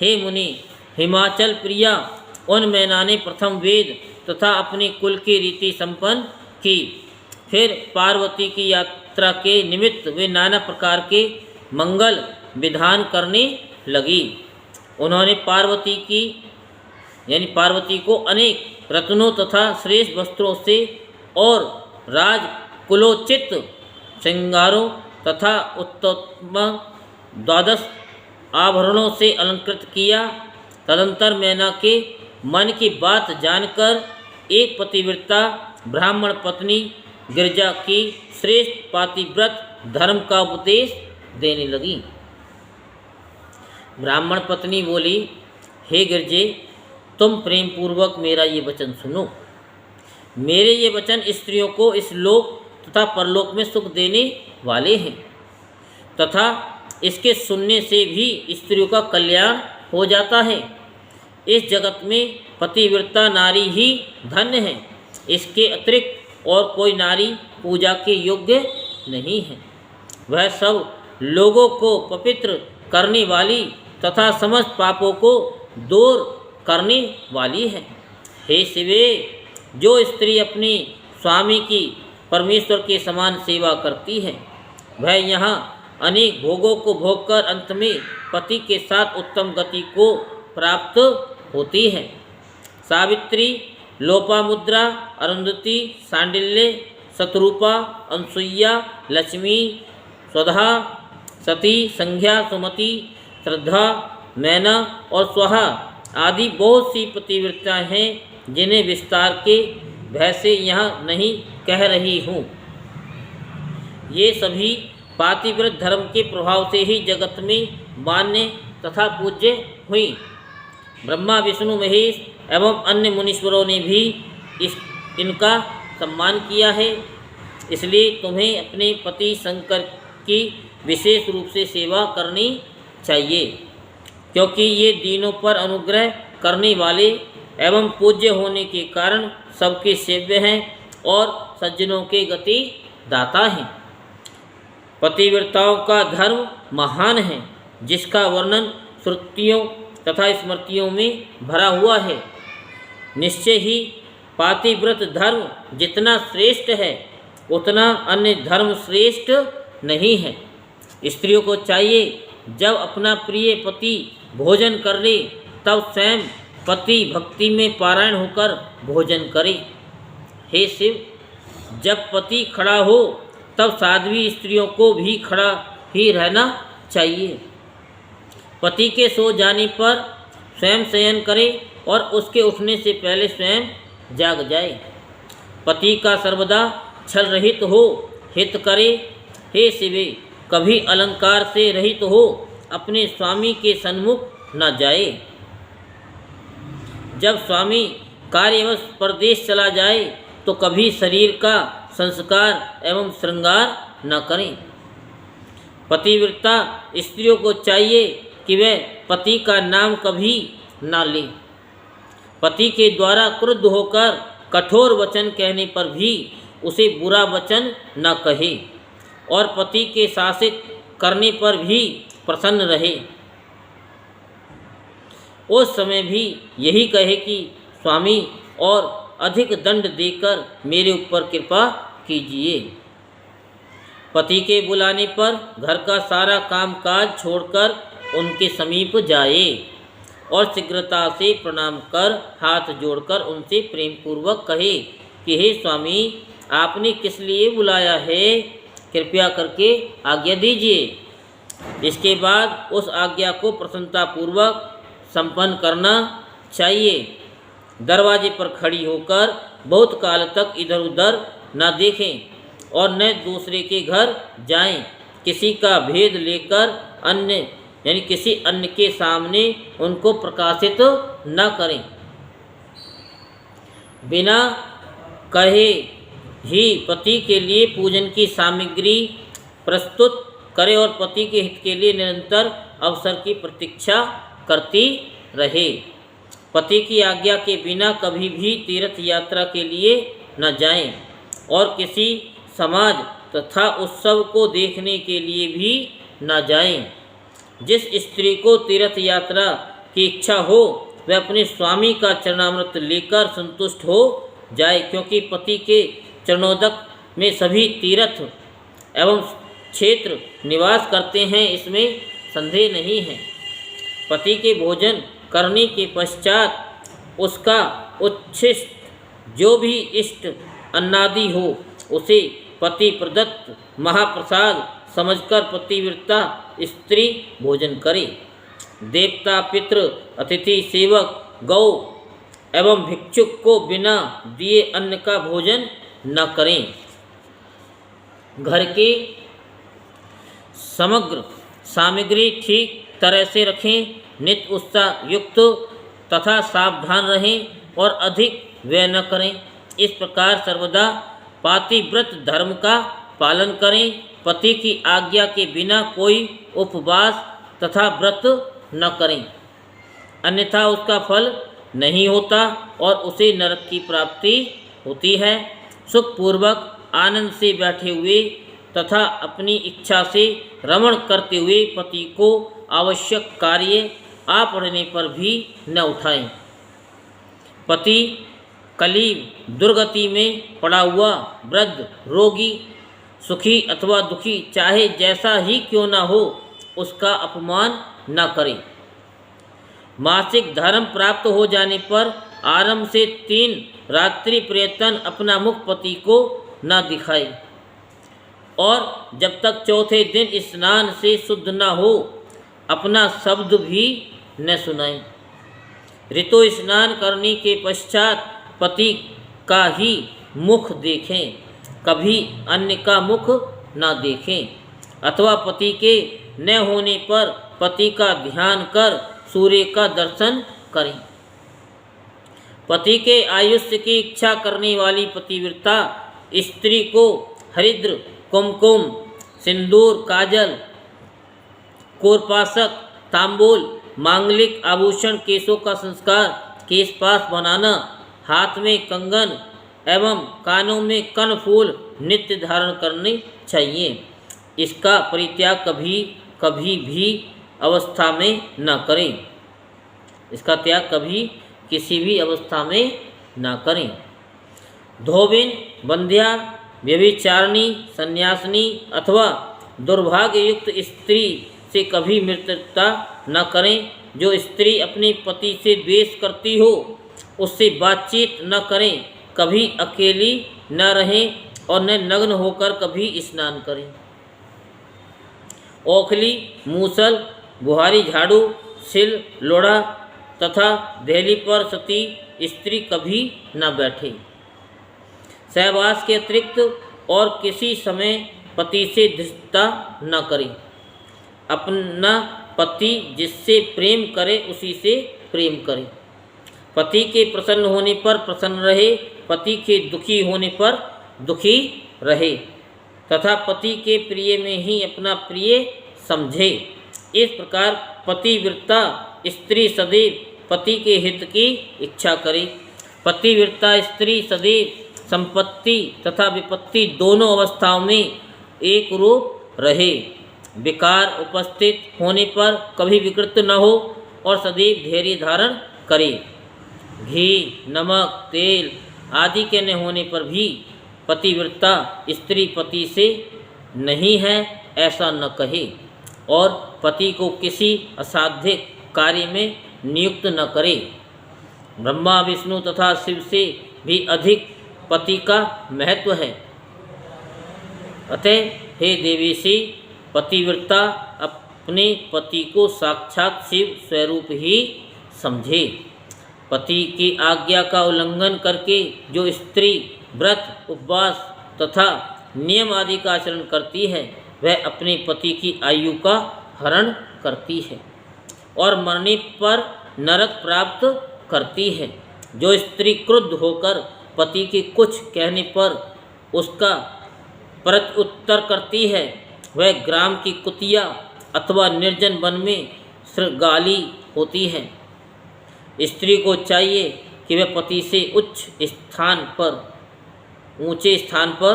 हे मुनि, हिमाचल प्रिया उन मैना ने प्रथम वेद तथा अपने कुल की रीति संपन्न की। फिर पार्वती की यात्रा के निमित्त वे नाना प्रकार के मंगल विधान करने लगी। उन्होंने पार्वती की यानी पार्वती को अनेक रत्नों तथा श्रेष्ठ वस्त्रों से और राजकुलोचित श्रृंगारों तथा उत्तम 12 आभरणों से अलंकृत किया। तदंतर मैना के मन की बात जानकर एक पतिव्रता ब्राह्मण पत्नी गिरजा की श्रेष्ठ पातिव्रत धर्म का उपदेश देने लगी। ब्राह्मण पत्नी बोली, हे गिरजे, तुम प्रेम पूर्वक मेरा ये वचन सुनो। मेरे ये वचन स्त्रियों को इस लोक तथा परलोक में सुख देने वाले हैं तथा इसके सुनने से भी स्त्रियों का कल्याण हो जाता है। इस जगत में पतिव्रता नारी ही धन्य है। इसके अतिरिक्त और कोई नारी पूजा के योग्य नहीं है। वह सब लोगों को पवित्र करने वाली तथा समस्त पापों को दूर करने वाली है। हे शिवे, जो स्त्री अपने स्वामी की परमेश्वर के समान सेवा करती है, वह यहाँ अनेक भोगों को भोगकर अंत में पति के साथ उत्तम गति को प्राप्त होती है। सावित्री, लोपामुद्रा, अरुंधति, सांडिल्य, शतरूपा, अनसुईया, लक्ष्मी, स्वधा, सती, संध्या, सुमति, श्रद्धा, मैना और स्वाहा आदि बहुत सी पतिव्रता हैं जिन्हें विस्तार के भय से यहाँ नहीं कह रही हूँ। ये सभी पातिव्रत धर्म के प्रभाव से ही जगत में मान्य तथा पूज्य हुई। ब्रह्मा, विष्णु, महेश एवं अन्य मुनीश्वरों ने भी इनका सम्मान किया है। इसलिए तुम्हें अपने पति शंकर की विशेष रूप से सेवा करनी चाहिए, क्योंकि ये दीनों पर अनुग्रह करने वाले एवं पूज्य होने के कारण सबके सेव्य हैं और सज्जनों के गति दाता हैं। पतिव्रताओं का धर्म महान है, जिसका वर्णन श्रुतियों तथा स्मृतियों में भरा हुआ है। निश्चय ही पातिव्रत धर्म जितना श्रेष्ठ है उतना अन्य धर्म श्रेष्ठ नहीं है। स्त्रियों को चाहिए जब अपना प्रिय पति भोजन कर ले तब स्वयं पति भक्ति में पारायण होकर भोजन करे। हे शिव, जब पति खड़ा हो तब साध्वी स्त्रियों को भी खड़ा ही रहना चाहिए। पति के सो जाने पर स्वयं शयन करे और उसके उठने से पहले स्वयं जाग जाए। पति का सर्वदा छल रहित हो हित करे। हे शिवे, कभी अलंकार से रहित हो अपने स्वामी के सन्मुख न जाए। जब स्वामी कार्यवश परदेश चला जाए तो कभी शरीर का संस्कार एवं श्रृंगार न करें। पतिव्रता स्त्रियों को चाहिए कि वे पति का नाम कभी न लें। पति के द्वारा क्रुद्ध होकर कठोर वचन कहने पर भी उसे बुरा वचन न कहे और पति के शासित करने पर भी प्रसन्न रहे। उस समय भी यही कहे कि स्वामी और अधिक दंड देकर मेरे ऊपर कृपा कीजिए। पति के बुलाने पर घर का सारा कामकाज छोड़कर उनके समीप जाए और शीघ्रता से प्रणाम कर हाथ जोड़कर उनसे प्रेम पूर्वक कहे कि हे स्वामी, आपने किस लिए बुलाया है, कृपया करके आज्ञा दीजिए। इसके बाद उस आज्ञा को प्रसन्नतापूर्वक संपन्न करना चाहिए। दरवाजे पर खड़ी होकर बहुत काल तक इधर उधर न देखें और न दूसरे के घर जाएं। किसी का भेद लेकर अन्य यानी किसी अन्य के सामने उनको प्रकाशित न करें। बिना कहे ही पति के लिए पूजन की सामग्री प्रस्तुत करे और पति के हित के लिए निरंतर अवसर की प्रतीक्षा करती रहे। पति की आज्ञा के बिना कभी भी तीर्थ यात्रा के लिए न जाएं और किसी समाज तथा उत्सव को देखने के लिए भी न जाएं। जिस स्त्री को तीर्थ यात्रा की इच्छा हो वह अपने स्वामी का चरणामृत लेकर संतुष्ट हो जाए, क्योंकि पति के चरणोदक में सभी तीर्थ एवं क्षेत्र निवास करते हैं, इसमें संदेह नहीं है। पति के भोजन करने के पश्चात उसका उच्छिष्ट जो भी इष्ट अन्नादि हो उसे पति प्रदत्त महाप्रसाद समझकर पतिव्रता स्त्री भोजन करे। देवता, पितृ, अतिथि, सेवक, गौ एवं भिक्षुक को बिना दिए अन्न का भोजन न करें। घर की समग्र सामग्री ठीक तरह से रखें, नित्य उत्साह युक्त तथा सावधान रहें और अधिक व्यय न करें। इस प्रकार सर्वदा पातिव्रत धर्म का पालन करें। पति की आज्ञा के बिना कोई उपवास तथा व्रत न करें, अन्यथा उसका फल नहीं होता और उसे नरक की प्राप्ति होती है। सुखपूर्वक आनंद से बैठे हुए तथा अपनी इच्छा से रमण करते हुए पति को आवश्यक कार्य आ पड़ने पर भी न उठाएं। पति कलीब दुर्गति में पड़ा हुआ वृद्ध, रोगी, सुखी अथवा दुखी चाहे जैसा ही क्यों न हो उसका अपमान न करें। मासिक धर्म प्राप्त हो जाने पर आरंभ से 3 रात्रि पर्यंत अपना मुख पति को न दिखाए और जब तक चौथे दिन स्नान से शुद्ध न हो अपना शब्द भी न सुनाएं। ऋतु स्नान करने के पश्चात पति का ही मुख देखें, कभी अन्य का मुख न देखें अथवा पति के न होने पर पति का ध्यान कर सूर्य का दर्शन करें। पति के आयुष्य की इच्छा करने वाली पतिव्रता स्त्री को हरिद्र, कुमकुम, सिंदूर, काजल, कोरपाशक, तांबूल, मांगलिक आभूषण, केशों का संस्कार, केशपाश बनाना, हाथ में कंगन एवं कानों में कनफूल नित्य धारण करने चाहिए। इसका परित्याग कभी भी अवस्था में न करें। इसका त्याग कभी किसी भी अवस्था में न करें। धोबिन, बंध्या, व्यभिचारिणी, सन्यासिनी अथवा दुर्भाग्ययुक्त स्त्री से कभी मित्रता न करें। जो स्त्री अपने पति से द्वेष करती हो उससे बातचीत न करें। कभी अकेली न रहें और न नग्न होकर कभी स्नान करें। ओखली, मूसल, बुहारी, झाड़ू, सिल, लोढ़ा तथा दहली पर सती स्त्री कभी न बैठे। सहवास के अतिरिक्त और किसी समय पति से धृष्टता न करें। अपना पति जिससे प्रेम करे उसी से प्रेम करे। पति के प्रसन्न होने पर प्रसन्न रहे, पति के दुखी होने पर दुखी रहे तथा पति के प्रिय में ही अपना प्रिय समझे। इस प्रकार पतिव्रता स्त्री सदैव पति के हित की इच्छा करे। पतिव्रता स्त्री सदैव संपत्ति तथा विपत्ति दोनों अवस्थाओं में एक रूप रहे। विकार उपस्थित होने पर कभी विकृत न हो और सदैव धैर्य धारण करे। घी, नमक, तेल आदि के न होने पर भी पतिव्रता स्त्री पति से नहीं है ऐसा न कहे और पति को किसी असाध्य कार्य में नियुक्त न करे। ब्रह्मा, विष्णु तथा शिव से भी अधिक पति का महत्व है। अतः हे देवेशी, पतिव्रता अपने पति को साक्षात शिव स्वरूप ही समझे। पति की आज्ञा का उल्लंघन करके जो स्त्री व्रत, उपवास तथा नियम आदि का आचरण करती है वह अपने पति की आयु का हरण करती है और मरने पर नरक प्राप्त करती है। जो स्त्री क्रुद्ध होकर पति के कुछ कहने पर उसका प्रत्युत्तर करती है वह ग्राम की कुतिया अथवा निर्जन वन में श्रृगाली होती है। स्त्री को चाहिए कि वह पति से ऊंचे स्थान पर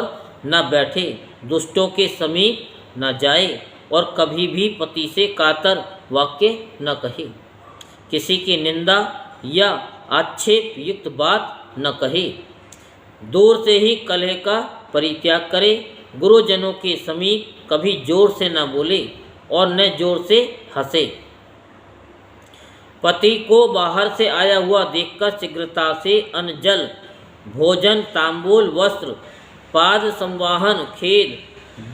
न बैठे, दुष्टों के समीप न जाए और कभी भी पति से कातर वाक्य न कहे, किसी की निंदा या आक्षेप युक्त बात न कहे। दूर से ही कलह का परित्याग करे। गुरुजनों के समीप कभी जोर से न बोले और न जोर से हंसे। पति को बाहर से आया हुआ देखकर शीघ्रता से अन्न जल भोजन तांबूल वस्त्र पाद संवाहन खेद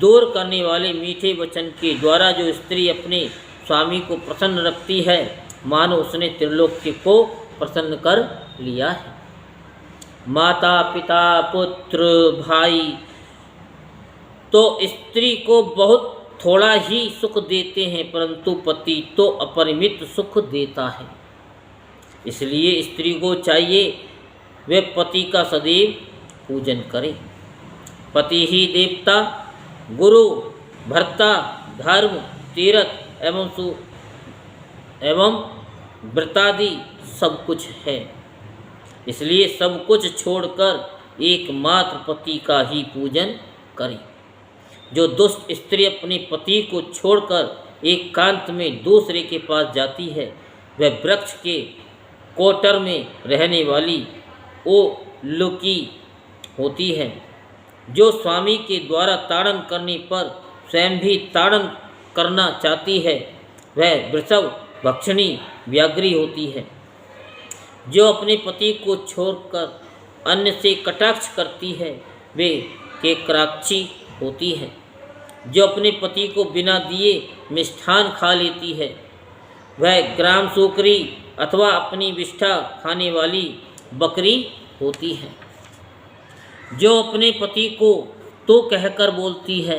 दूर करने वाले मीठे वचन के द्वारा जो स्त्री अपने स्वामी को प्रसन्न रखती है, मानो उसने त्रिलोक्य को प्रसन्न कर लिया है। माता पिता पुत्र भाई तो स्त्री को बहुत थोड़ा ही सुख देते हैं, परंतु पति तो अपरिमित सुख देता है। इसलिए स्त्री को चाहिए वे पति का सदैव पूजन करे। पति ही देवता गुरु भर्ता धर्म तीर्थ एवं व्रतादि सब कुछ है। इसलिए सब कुछ छोड़कर एकमात्र पति का ही पूजन करें। जो दुष्ट स्त्री अपने पति को छोड़कर एकांत में दूसरे के पास जाती है, वह वृक्ष के कोटर में रहने वाली ओलुकी होती है। जो स्वामी के द्वारा ताड़न करने पर स्वयं भी ताड़न करना चाहती है, वह वृषभ भक्षणी व्याघ्री होती है। जो अपने पति को छोड़कर अन्य से कटाक्ष करती है, वे केकराक्षी होती है। जो अपने पति को बिना दिए मिष्ठान खा लेती है, वह ग्राम सूकरी अथवा अपनी विष्ठा खाने वाली बकरी होती है। जो अपने पति को तो कहकर बोलती है,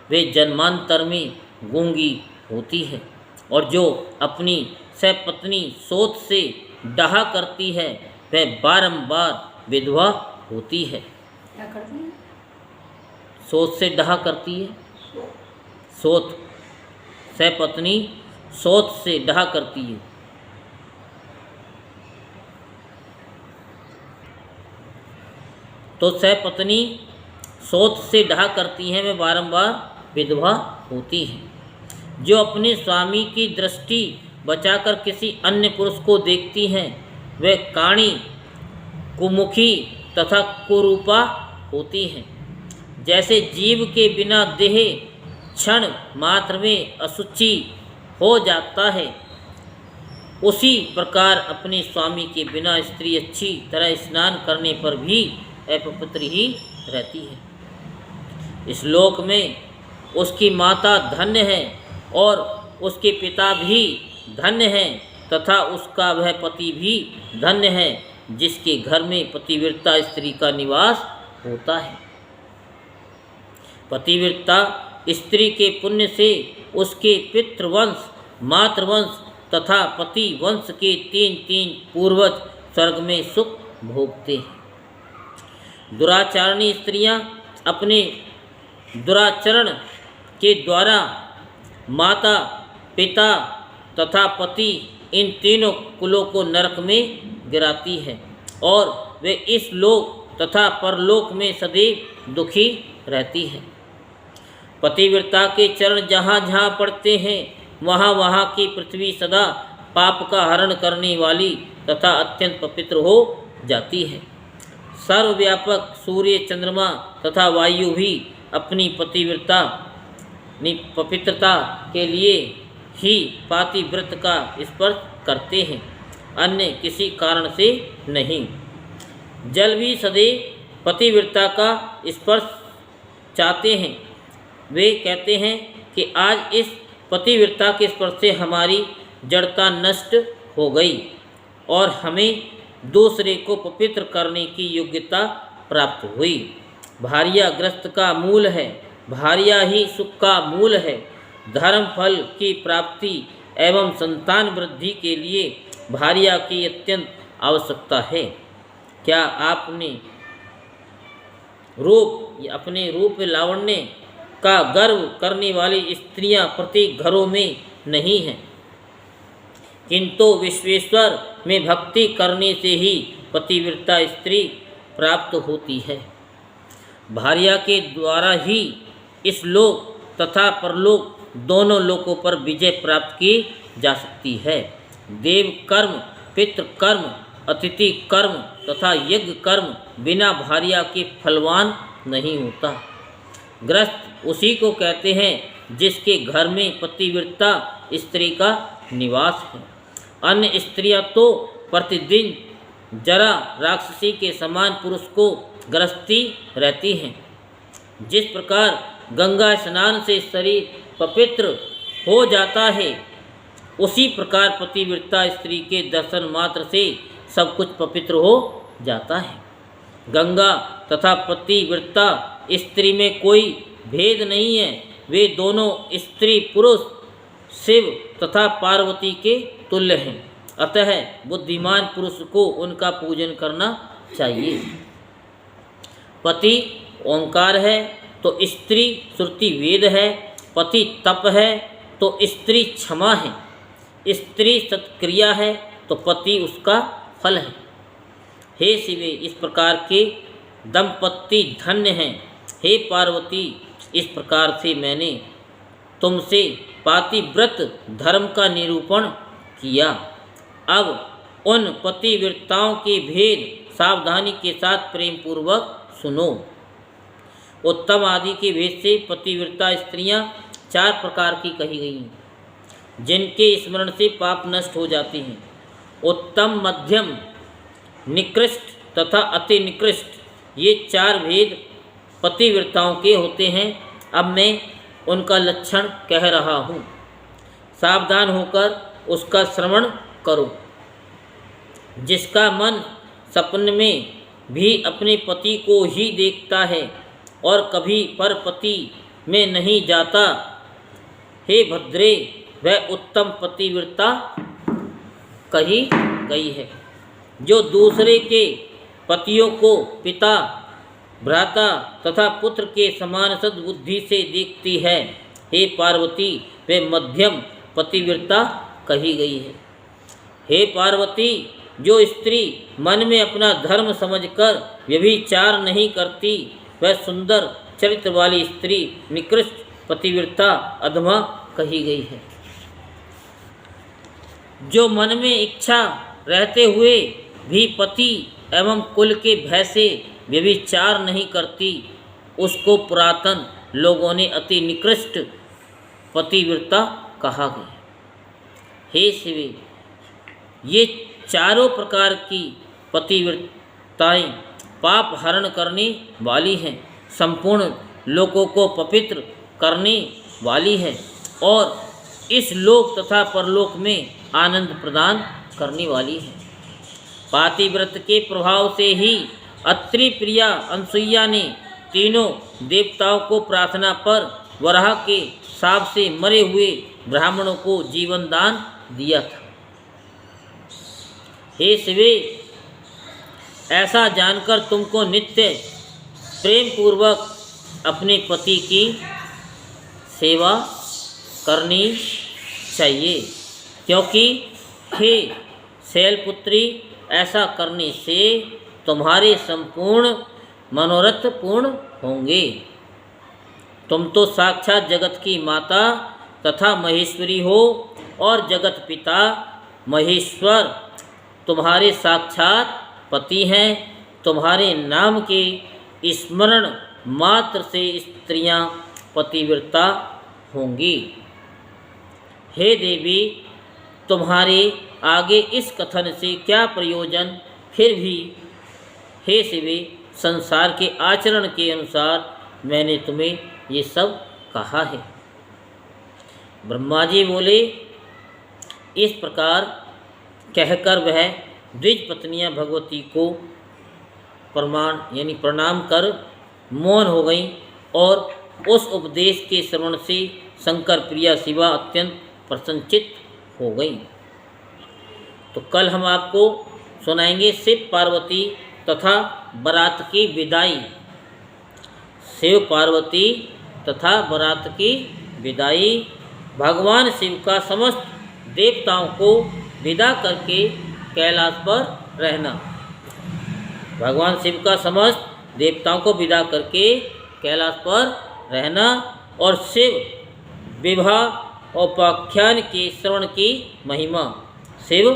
वे जन्मांतर में गूंगी होती है। और जो अपनी सपत्नी सोच से डाहा करती है, वह बारंबार विधवा होती है। क्या करती है? सोच से डाहा करती है। सोच सपत्नी सोच से डाहा करती है। तो सपत्नी सोच से डाहा करती हैं, वे बारंबार विधवा होती हैं। जो अपने स्वामी की दृष्टि बचाकर किसी अन्य पुरुष को देखती हैं, वे काणी कुमुखी तथा कुरूपा होती हैं। जैसे जीव के बिना देह क्षण मात्र में अशुचि हो जाता है, उसी प्रकार अपने स्वामी के बिना स्त्री अच्छी तरह स्नान करने पर भी अपवित्र ही रहती है। इस लोक में उसकी माता धन्य है और उसके पिता भी धन्य हैं तथा उसका वह पति भी धन्य है, जिसके घर में पतिव्रता स्त्री का निवास होता है। पतिव्रता स्त्री के पुण्य से उसके पितृवंश मातृवंश तथा पति वंश के 3 पूर्वज स्वर्ग में सुख भोगते हैं। दुराचारणी स्त्रियां अपने दुराचरण के द्वारा माता पिता तथा पति इन तीनों कुलों को नरक में गिराती है और वे इस लोक तथा परलोक में सदैव दुखी रहती है। पतिव्रता के चरण जहाँ जहाँ पड़ते हैं, वहाँ वहाँ की पृथ्वी सदा पाप का हरण करने वाली तथा अत्यंत पवित्र हो जाती है। सर्वव्यापक सूर्य चंद्रमा तथा वायु भी अपनी पवित्रता के लिए ही पातिव्रत का स्पर्श करते हैं, अन्य किसी कारण से नहीं। जल भी सदैव पतिव्रता का स्पर्श चाहते हैं। वे कहते हैं कि आज इस पतिव्रता के स्पर्श से हमारी जड़ता नष्ट हो गई और हमें दूसरे को पवित्र करने की योग्यता प्राप्त हुई। भार्या ग्रस्त का मूल है, भार्या ही सुख का मूल है। धर्म फल की प्राप्ति एवं संतान वृद्धि के लिए भार्या की अत्यंत आवश्यकता है। क्या आपने अपने रूप लावण्य का गर्व करने वाली स्त्रियां प्रत्येक घरों में नहीं हैं, किंतु विश्वेश्वर में भक्ति करने से ही पतिव्रता स्त्री प्राप्त होती है। भार्या के द्वारा ही इस लोक तथा परलोक दोनों लोकों पर विजय प्राप्त की जा सकती है। देव कर्म, पितृ कर्म, अतिथि कर्म तथा यज्ञ कर्म बिना भार्या के फलवान नहीं होता। ग्रस्त उसी को कहते हैं जिसके घर में पतिव्रता स्त्री का निवास है। अन्य स्त्रियां तो प्रतिदिन जरा राक्षसी के समान पुरुष को ग्रसती रहती हैं। जिस प्रकार गंगा स्नान से शरीर पवित्र हो जाता है, उसी प्रकार पतिव्रता स्त्री के दर्शन मात्र से सब कुछ पवित्र हो जाता है। गंगा तथा पतिव्रता स्त्री में कोई भेद नहीं है। वे दोनों स्त्री पुरुष शिव तथा पार्वती के तुल्य हैं। अतः बुद्धिमान पुरुष को उनका पूजन करना चाहिए। पति ओंकार है तो स्त्री श्रुति वेद है, पति तप है तो स्त्री क्षमा है, स्त्री सत्क्रिया है तो पति उसका फल है। हे शिवे, इस प्रकार के दंपत्ति धन्य हैं। हे पार्वती, इस प्रकार से मैंने तुमसे पातिव्रत धर्म का निरूपण किया। अब उन पतिव्रताओं के भेद सावधानी के साथ प्रेम पूर्वक सुनो। उत्तम आदि के भेद से पतिव्रता स्त्रियां 4 प्रकार की कही गई हैं, जिनके स्मरण से पाप नष्ट हो जाते हैं। उत्तम, मध्यम, निकृष्ट तथा अति निकृष्ट, ये 4 भेद पतिव्रताओं के होते हैं। अब मैं उनका लक्षण कह रहा हूँ, सावधान होकर उसका श्रवण करो। जिसका मन सपने में भी अपने पति को ही देखता है और कभी पर पति में नहीं जाता, हे भद्रे, वह उत्तम पतिव्रता कही गई है। जो दूसरे के पतियों को पिता, भ्राता तथा पुत्र के समान सद्बुद्धि से देखती है, हे पार्वती, वे मध्यम पतिव्रता कही गई है। हे पार्वती, जो स्त्री मन में अपना धर्म समझकर व्यभिचार नहीं करती, वह सुंदर चरित्र वाली स्त्री निकृष्ट पतिव्रता अधमा कही गई है। जो मन में इच्छा रहते हुए भी पति एवं कुल के भय से व्यभिचार नहीं करती, उसको पुरातन लोगों ने अति निकृष्ट पतिव्रता कहा गया। हे शिवे, ये चारों प्रकार की पतिव्रताएं पाप हरण करने वाली हैं, संपूर्ण लोगों को पवित्र करने वाली है और इस लोक तथा परलोक में आनंद प्रदान करने वाली है। पातिव्रत के प्रभाव से ही अत्रि प्रिया अनसुईया ने तीनों देवताओं को प्रार्थना पर वराह के शाप से मरे हुए ब्राह्मणों को जीवन दान दिया था। हे शिवे, ऐसा जानकर तुमको नित्य प्रेम पूर्वक अपने पति की सेवा करनी चाहिए, क्योंकि हे शैलपुत्री, ऐसा करने से तुम्हारे संपूर्ण मनोरथ पूर्ण होंगे। तुम तो साक्षात जगत की माता तथा महेश्वरी हो और जगत पिता महेश्वर तुम्हारे साक्षात पति हैं। तुम्हारे नाम के स्मरण मात्र से स्त्रियां पतिव्रता होंगी। हे देवी, तुम्हारे आगे इस कथन से क्या प्रयोजन? फिर भी हे शिवे, संसार के आचरण के अनुसार मैंने तुम्हें ये सब कहा है। ब्रह्मा जी बोले। इस प्रकार कहकर वह द्विज पत्नियां भगवती को प्रणाम कर मौन हो गईं और उस उपदेश के श्रवण से शंकर प्रिया शिवा अत्यंत प्रसन्नचित्त हो गईं। तो कल हम आपको सुनाएंगे शिव पार्वती तथा बारात की विदाई। शिव पार्वती तथा बारात की विदाई। भगवान शिव का समस्त देवताओं को विदा करके कैलाश पर रहना। भगवान शिव का समस्त देवताओं को विदा करके कैलाश पर रहना और शिव विवाह उपाख्यान के श्रवण की महिमा। शिव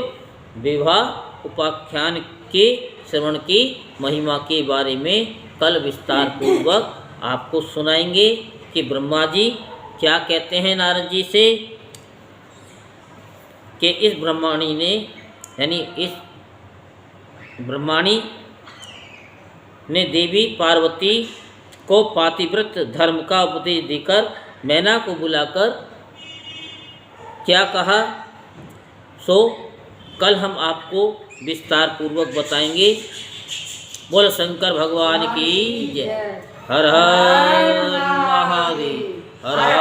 विवाह उपाख्यान के श्रवण की महिमा के बारे में कल विस्तार पूर्वक आपको सुनाएंगे कि ब्रह्मा जी क्या कहते हैं नारद जी से। कि इस ब्रह्माणी ने, यानी इस ब्रह्माणी ने देवी पार्वती को पातिव्रत धर्म का उपदेश देकर मैना को बुलाकर क्या कहा, सो कल हम आपको विस्तार पूर्वक बताएंगे। बोल शंकर भगवान की जय। हर हर महादेव। हर हर